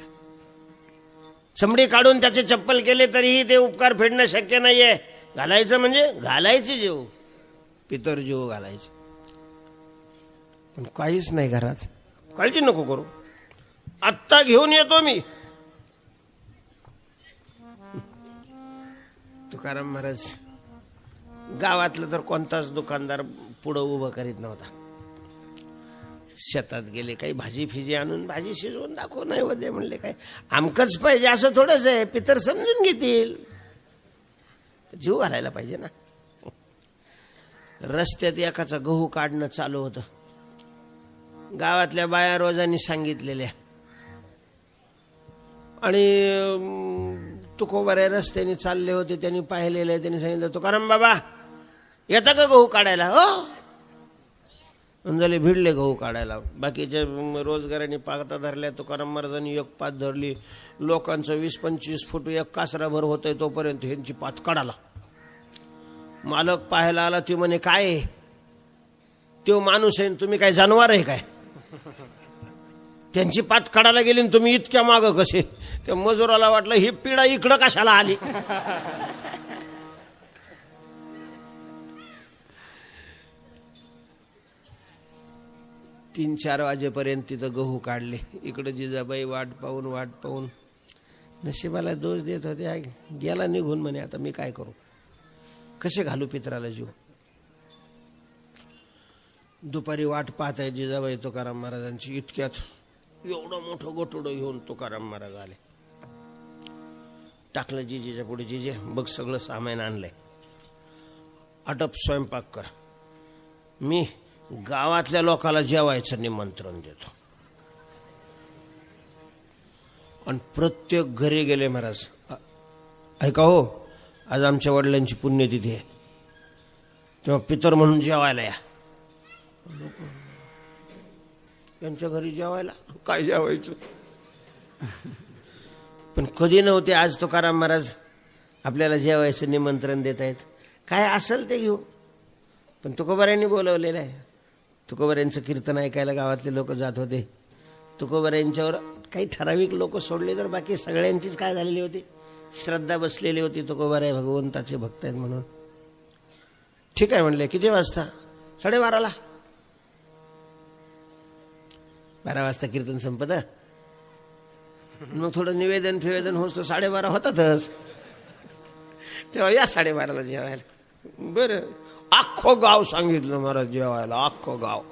चमडी काढून त्याचे चप्पल केले तरीही ते उपकार फेडणं शक्य नाहीये. घालायचं म्हणजे घालायचे जीव, पितर जीव घालायचे. पण काहीच नाही घरात. काळजी नको करू, आत्ता घेऊन येतो मी. तुकाराम महाराज गावातलं तर कोणताच दुकानदार पुढं उभं करीत नव्हता. शेतात गेले, काही भाजी फिजी आणून भाजी शिजवून दाखव, नाही वदे म्हणले, काय आमकच पाहिजे असं थोडंच आहे, पितर समजून घेतील. जीव घालायला पाहिजे ना. रस्त्यात एकाचा गहू काढणं चालू होतं. गावातल्या बाया रोजांनी सांगितलेल्या. आणि तुकोबाऱ्या रस्त्याने चालले होते, त्यांनी पाहिलेलं आहे. त्यांनी सांगितलं, तुकाराम बाबा येता का गहू काढायला? हो झाले, भिडले गहू काढायला. बाकीच्या रोजगारांनी पागता धरल्या. तुकाराम महाराजांनी एक पात धरली. लोकांचं 20-25 फूट एक कासराभर होतंय तोपर्यंत ह्यांची पात काढाला. मालक पाहायला आला. ती म्हणे, काय तो माणूस आहे, तुम्ही काय जनावर आहे काय? त्यांची पात काढायला गेली आणि तुम्ही इतक्या मागं कसे? त्या मजुराला वाटलं ही पिढा इकडं कशाला आली. तीन 4 वाजेपर्यंत तिथं गहू काढले. इकडं जिजाबाई वाट पाहून नशिबाला दोष देत होते. गेला निघून म्हणे, आता मी काय करू, कसे घालू पितराला जीव. दुपारी वाट पाहत आहे जिजाबाई तुकाराम महाराजांची. इतक्यात एवढं मोठं गोटुडं घेऊन तुकाराम महाराज आले. टाकलं जिजीच्या पुढे, जिजे बघ सगळं सामान आणलंय, आटप स्वयंपाक कर, मी गावातल्या लोकांना जेवायचं निमंत्रण देतो. आणि प्रत्येक घरी गेले. महाराज ऐका हो, आज आमच्या वडिलांची पुण्यतिथी आहे, तेव्हा पितर म्हणून जेवायला या. त्यांच्या घरी जेवायला काय जेवायचं? पण कधी नव्हते, आज तुकाराम महाराज आपल्याला जेवायचं निमंत्रण देत आहेत. काय असेल ते घेऊ. पण तुकोबाऱ्यांनी बोलवलेलं आहे. तुकोबाऱ्यांचं कीर्तन ऐकायला गावातले लोक जात होते. तुकोबाऱ्यांच्यावर काही ठराविक लोक सोडले तर बाकी सगळ्यांचीच काय झालेली होती, श्रद्धा बसलेली होती. तुकोबाराय भगवंताचे भक्त आहेत म्हणून. ठीक आहे म्हणले. किती वाजता? 12:30ला. 12 वाजता कीर्तन संपत. मग थोडं निवेदन फिवेदन होतो, 12:30 होतातच. तेव्हा या 12:30ला जेवायला. बरं, अख्खं गाव सांगितलं महाराज जेवायला, अख्खं गाव.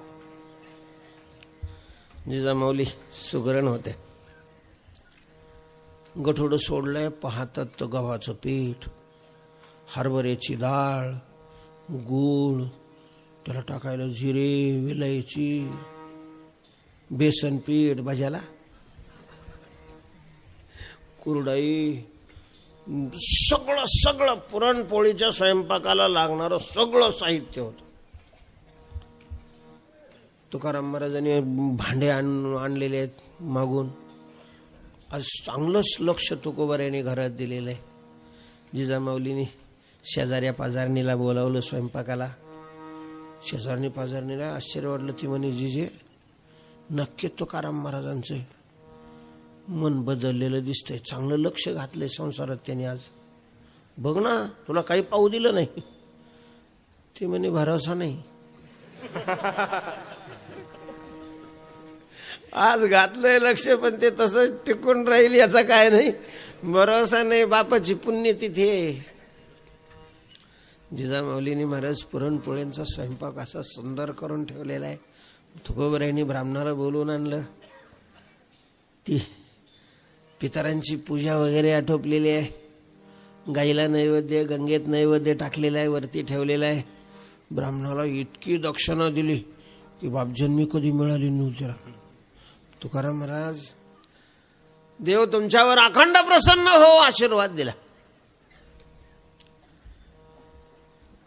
जिजामाऊली सुगरण होते. गठोडं सोडलंय, पाहतात तर गव्हाचं पीठ, हरभऱ्याची डाळ, गूळ, त्याला टाकायला जिरे, विलायची, बेसन पीठ भाज्याला, कुरडाई, सगळं सगळं पुरणपोळीच्या स्वयंपाकाला लागणारं सगळं साहित्य होतं. तुकाराम महाराजांनी भांडे आणलेले आहेत मागून. आज चांगलंच लक्ष तुकोबाऱ्यांनी घरात दिलेलं आहे. जिजामाऊलींनी शेजाऱ्या पाजारणीला बोलावलं स्वयंपाकाला. शेजारणी पाजारणीला आश्चर्य वाटलं. ती म्हणे, जिजे नक्की तुकाराम महाराजांचं मन बदललेलं दिसतंय, चांगलं लक्ष घातलंय संसारात त्यांनी आज. बघ ना, तुला काही पाहू दिलं नाही. ती म्हणे, भरोसा नाही. आज घातलंय लक्ष, पण ते तसंच टिकून राहील याचा काय नाही, भरोसा नाही. बापाची पुण्य तिथे. जिजामाऊलींनी महाराज पुरणपोळ्यांचा स्वयंपाक असा सुंदर करून ठेवलेला आहे. तुकोबारायांनी ब्राह्मणाला बोलवून आणलं. ती पितरांची पूजा वगैरे आटोपलेली आहे. गाईला नैवेद्य, गंगेत नैवेद्य टाकलेला आहे, वरती ठेवलेला आहे. ब्राह्मणाला इतकी दक्षिणा दिली की बापजन्मी कधी मिळाली नव्हती. तुकाराम महाराज, देव तुमच्यावर अखंड प्रसन्न हो, आशीर्वाद दिला.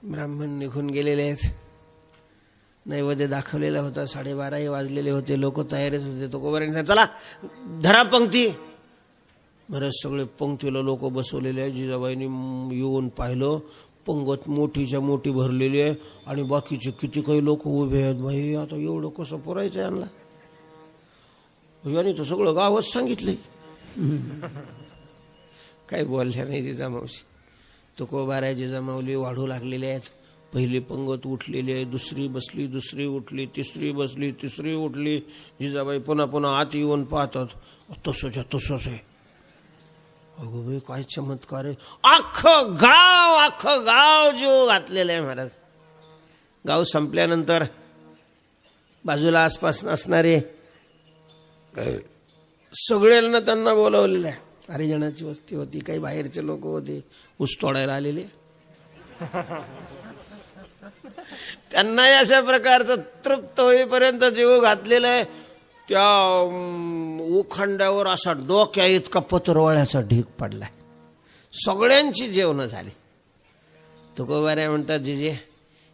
ब्राह्मण निघून गेलेले आहेत. नैवेद्य दाखवलेला होता. 12:30 वाजलेले होते. लोक तयारीत होते. तुकोबारायांनी सांगितलं, चला धरा पंक्ती. महाराज सगळे पंक्तीला लोक बसवलेले आहे. जिजाबाईंनी येऊन पाहिलं, पंगत मोठीच्या मोठी भरलेली आहे आणि बाकीचे किती काही लोक उभे आहेत. भाई आता एवढं कसं पुरायचं यांना? याने तर सगळं गावच सांगितले. काही बोलल्या नाही जिजामाऊशी. तुकोबाराय जिजामाऊली वाढू लागलेले आहेत. पहिली पंगत उठलेली आहे, दुसरी बसली, दुसरी उठली, तिसरी बसली, तिसरी उठली. जिजाबाई पुन्हा पुन्हा आत येऊन पाहतात. तसंच तसंच आहे. अगो बाई, काय चमत्कार आहे. अख्खं गाव जीव घातलेलं आहे महाराज. गाव संपल्यानंतर बाजूला आसपास असणारे सगळ्यांना त्यांना बोलावलेलं आहे. हरिजनाची वस्ती होती, काही बाहेरचे लोक होते, ऊस तोडायला आलेले. त्यांनाही अशा प्रकारचं तृप्त होईपर्यंत जीव घातलेला आहे. त्या उखंड्यावर असा डोक्या इतका पत्रवाळ्याचा ढीग पडलाय. सगळ्यांची जेवणं झाली. तुकोबाराय म्हणतात, जिजे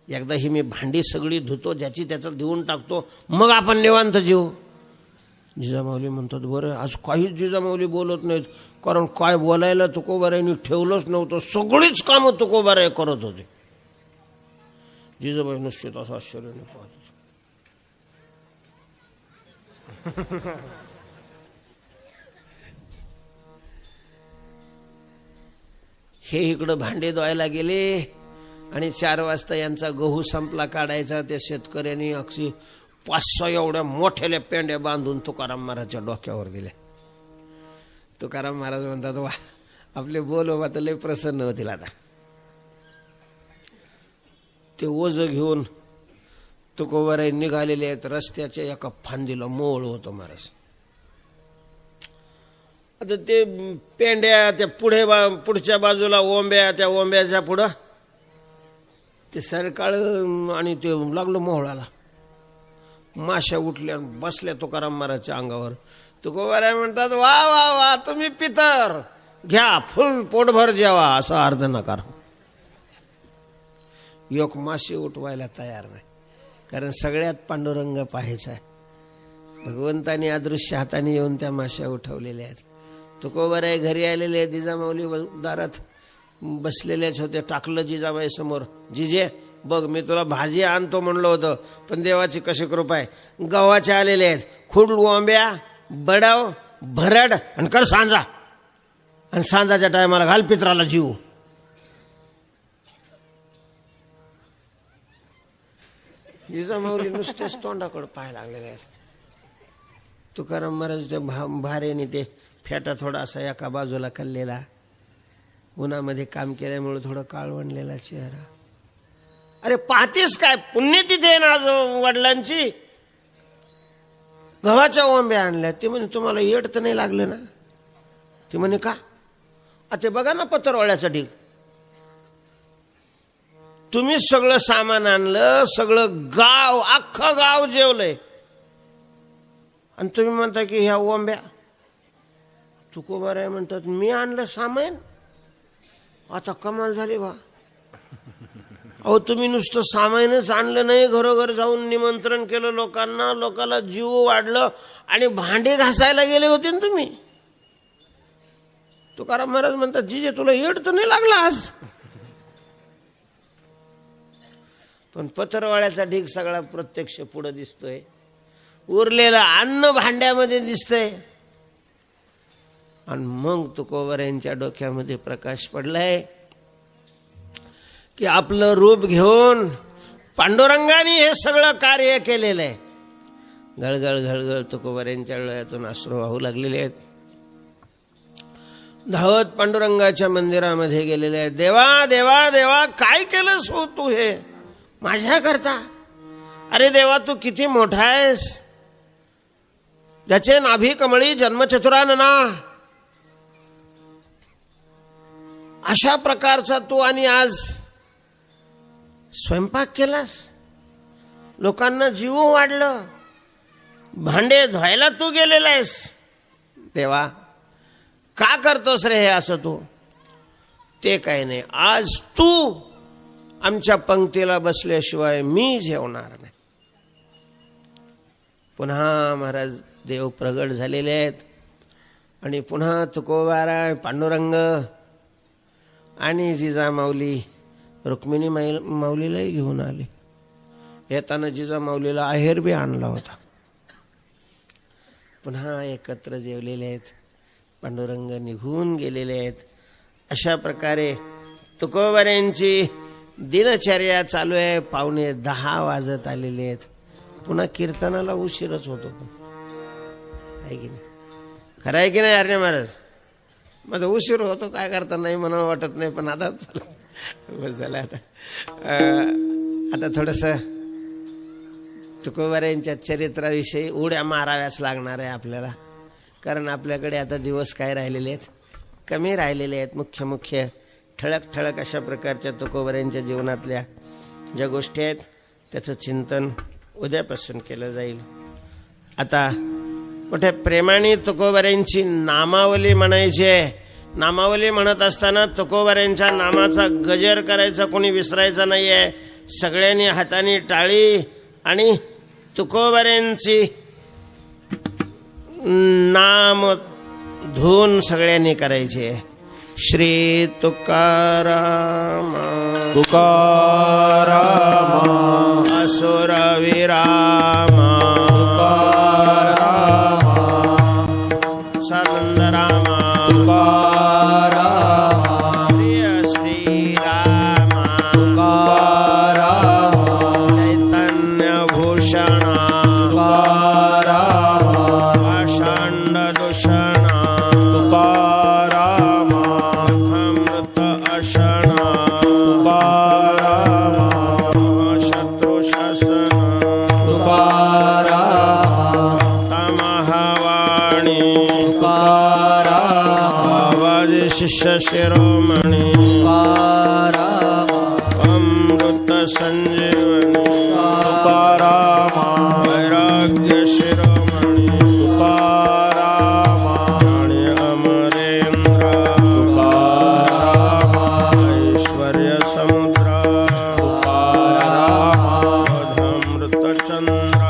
एकदा ही मी भांडी सगळी धुतो, ज्याची त्याचं देऊन टाकतो, मग आपण निवांत जेवू. जिजामाऊली म्हणतात, बरं आज काहीच जिजामाऊली बोलत नाहीत, कारण काय बोलायला तुकोबारायांनी ठेवलंच नव्हतं. सगळीच कामं तुकोबाराय करत होते. जिजाबाई निश्चित असं आश्चर्याने पाहत. हे इकडं भांडे धुवायला गेले आणि 4 वाजता यांचा गहू संपला काढायचा. त्या शेतकऱ्यांनी अक्षी 500 एवढ्या मोठ्याल्या पेंड्या बांधून तुकाराम महाराजच्या डोक्यावर दिल्या. तुकाराम महाराज म्हणतात, वा आपले बोल तर लय प्रसन्न होतील. आता ते ओझ घेऊन तुकोबाराय निघालेले आहेत. रस्त्याच्या एका फांदीला मोळ होतं महाराज. आता ते पेंड्या त्या पुढच्या बाजूला ओंब्या, त्या ओंब्याच्या पुढं ते सरकाळ आणि ते लागलं मोहळाला. माश्या उठल्या बसल्या तुकाराम महाराजच्या अंगावर. तुकोबाराय म्हणतात, वा वा वा, तुम्ही पितर घ्या, फुल पोटभर जेवा, असं अर्ध नकार. एक मासे उठवायला तयार नाही, कारण सगळ्यात पांडुरंग पाहायचा आहे. भगवंतानी अदृश्य हाताने येऊन त्या माश्या उठवलेल्या आहेत. तुकोबाराय घरी आलेले आहेत. जिजामाऊली दारात बसलेलेच होते. टाकलं जिजाबाई समोर, जिजे बघ मी तुला भाजी आणतो म्हणलं होतं, पण देवाची कशी कृपा आहे, गव्हाचे आलेले आहेत, खूड ओंब्या, बडाव, भरड आणि कर सांजा, आणि सांजाच्या टायमाला घाल पित्राला जीव. जिजामाऊली नुसतेच तोंडाकडे पाय लागले काय. तुकाराम महाराज ते भारेने ते फेटा थोडासा एका बाजूला खाल्लेला, उन्हामध्ये काम केल्यामुळे थोडं काळवणलेला चेहरा. अरे पाहतेस काय, पुण्यतिथी आहे ना आज वडिलांची, गव्हाच्या ओंब्या आणल्या. ते म्हणे तुम्हाला येड तर नाही लागलं ना? ते म्हणे का? ते बघा ना पत्रवाळ्याचा ढीग, तुम्ही सगळं सामान आणलं, सगळं गाव, अख्खं गाव जेवलंय, आणि तुम्ही म्हणता की ह्या ओंब्या. तुकोबाराय म्हणतात मी आणलं सामान, आता कमाल झाली बा. अहो तुम्ही नुसतं सामानच आणलं नाही, घरोघर जाऊन निमंत्रण केलं लोकांना, लोकांना जीव वाढलं, आणि भांडे घासायला गेले होते ना तुम्ही. तुकाराम महाराज म्हणतात जीजे तुला येड तर नाही लागला आज? पण पत्रवाळ्याचा ढीग सगळा प्रत्यक्ष पुढे दिसतोय, उरलेलं अन्न भांड्यामध्ये दिसतंय. आणि मग तुकोबारायांच्या डोक्यामध्ये प्रकाश पडलाय की आपलं रूप घेऊन पांडुरंगाने हे सगळं कार्य केलेलं आहे. गळगळ गळगळ तुकोबारायांच्या डोळ्यातून अश्रू वाहू लागलेले आहेत. धावत पांडुरंगाच्या मंदिरामध्ये गेलेले आहेत. देवा देवा देवा, काय केलंस हो तू हे माझ्या करता? अरे देवा तू किती मोठा आहेस, ज्याचे नाभी कमळी जन्मचतुरानना, अशा प्रकारचा तू, आणि आज स्वयंपाक केलास, लोकांना जीव वाढलं, भांडे धुवायला तू गेलेला आहेस. देवा का करतोस रे हे असं तू? ते काही नाही, आज तू आमच्या पंक्तीला बसल्याशिवाय मी जेवणार नाही. पुन्हा महाराज देव प्रगट झालेले आहेत, आणि पुन्हा तुकोबाराय, पांडुरंग आणि जिजामाऊली रुक्मिणी माऊलीलाही घेऊन आले. येताना जिजामाऊलीला आहेर बी आणला होता. पुन्हा एकत्र जेवलेले आहेत, पांडुरंग निघून गेलेले आहेत. अशा प्रकारे तुकोबारायांची दिनचर्या चालू आहे. 9:45 वाजत आलेले आहेत. पुन्हा कीर्तनाला उशीरच होतो. आहे की नाही? खरं आहे की नाही अरे महाराज? मग उशीर होतो, काय करता, नाही म्हणावं वाटत नाही, पण आता बस झालं. आता थोडस तुकोबारायांच्या चरित्राविषयी उड्या माराव्याच लागणार आहे आपल्याला, कारण आपल्याकडे आता दिवस काय राहिलेले आहेत, कमी राहिलेले आहेत. मुख्य ठळक ठळक अशा प्रकारच्या तुकोबारायांच्या जीवनातल्या ज्या गोष्टी आहेत त्याचं चिंतन उद्यापासून केलं जाईल. आता मोठ्या प्रेमाने तुकोबारायांची नामावली म्हणायची आहे. नामावली म्हणत असताना तुकोबारायांच्या नामाचा गजर करायचा कोणी विसरायचा नाही आहे. सगळ्यांनी हाताने टाळी आणि तुकोबारायांची नाम धून सगळ्यांनी करायचे. श्री तुकाराम तुकाराम असुर विराम सनंद राम प्रिय श्रीराम चैतन्य भूषण पाषांड दूषण अमृत अशन शत्रु शासन तमहवाणी आवाज शिष्य शिरोमणी अमृत संजीवनी वैराग्य शिरोमणी आणि अमरेंद्र ऐश्वर्य समुद्र अमृत चंद्र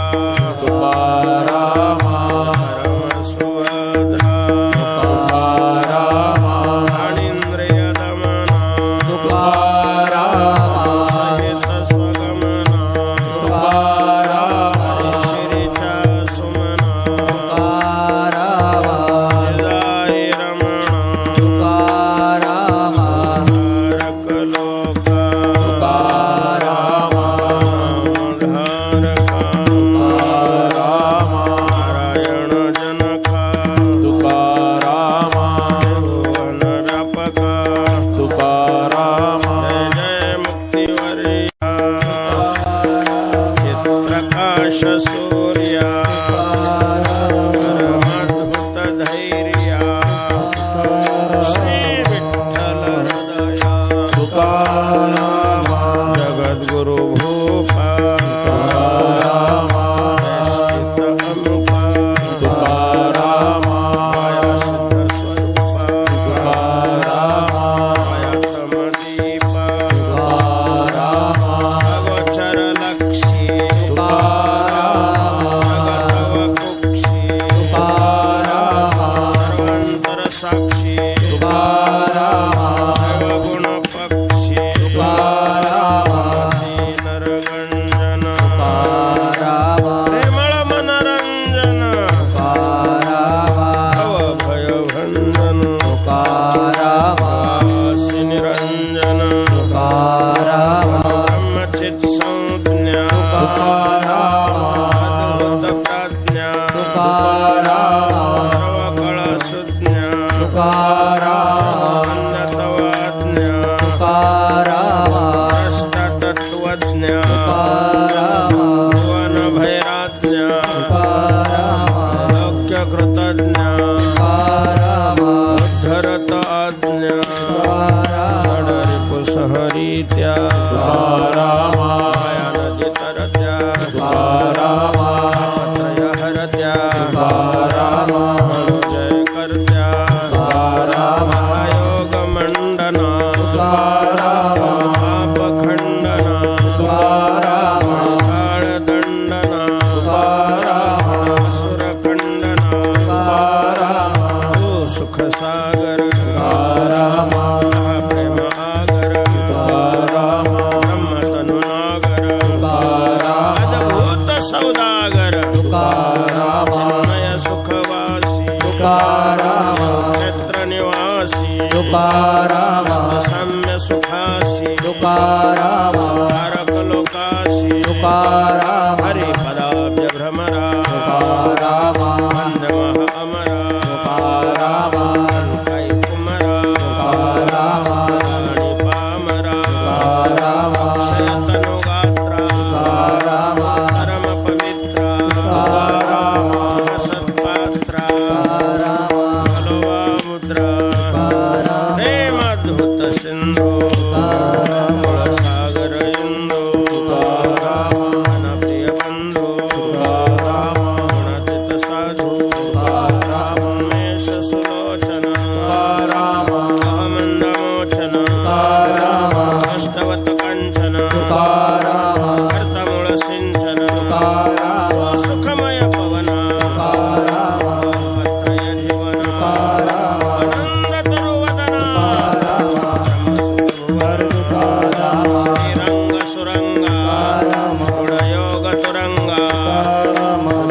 परम सुभद्र अनिंद्रिय दमन सर्वकळ सुज्ञा अंधतवाज्ञा तत्वज्ञा भुवन भैराज्ञा लोक्यकृतज्ञा उद्धरत आज्ञा षडरिपुसहरीत्या मायानदीतरत्या त्रयहरत्या जय कर्त्या महायोगमण्डना पापखण्डना काळदण्डना असुरखण्डना तू सुखसागर प्रेम आगर ब्रह्मतनुनागर अद्भुत सौदागर चिन्मय सुखवासी क्षेत्र निवासी सम्य सुखासी तारक लोकासी हरिपदाब्ज भ्रमरा वंदमः अमरा काई कुमरा वाणी पामरा शयतनुगात्रा परम पवित्रा सत्पात्रा बलवा मुद्रा प्रेमाद्भुत सिंधु सागर इंदु प्रिय बंधु गुणातीत साधु उमेश सुलोचन अहमंदमोचन अष्टवत कंचन कर्तमूल सिंचन सुखमय पवना पत्रय जीवना आनंद तरुवदना श्रीरंग सुरंगा गुणयोग तुरंगा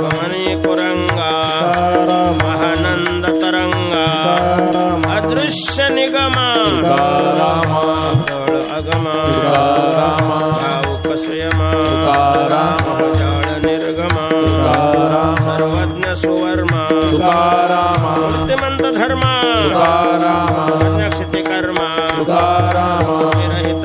मणि कुरंगा महानंद तरंगा अदृश्य निगमा अगमा भावुक संयमा जाळ निर्गमा सर्वज्ञ सुवर्मा मूर्तिमंत धर्मा क्षिति कर्मा विरहित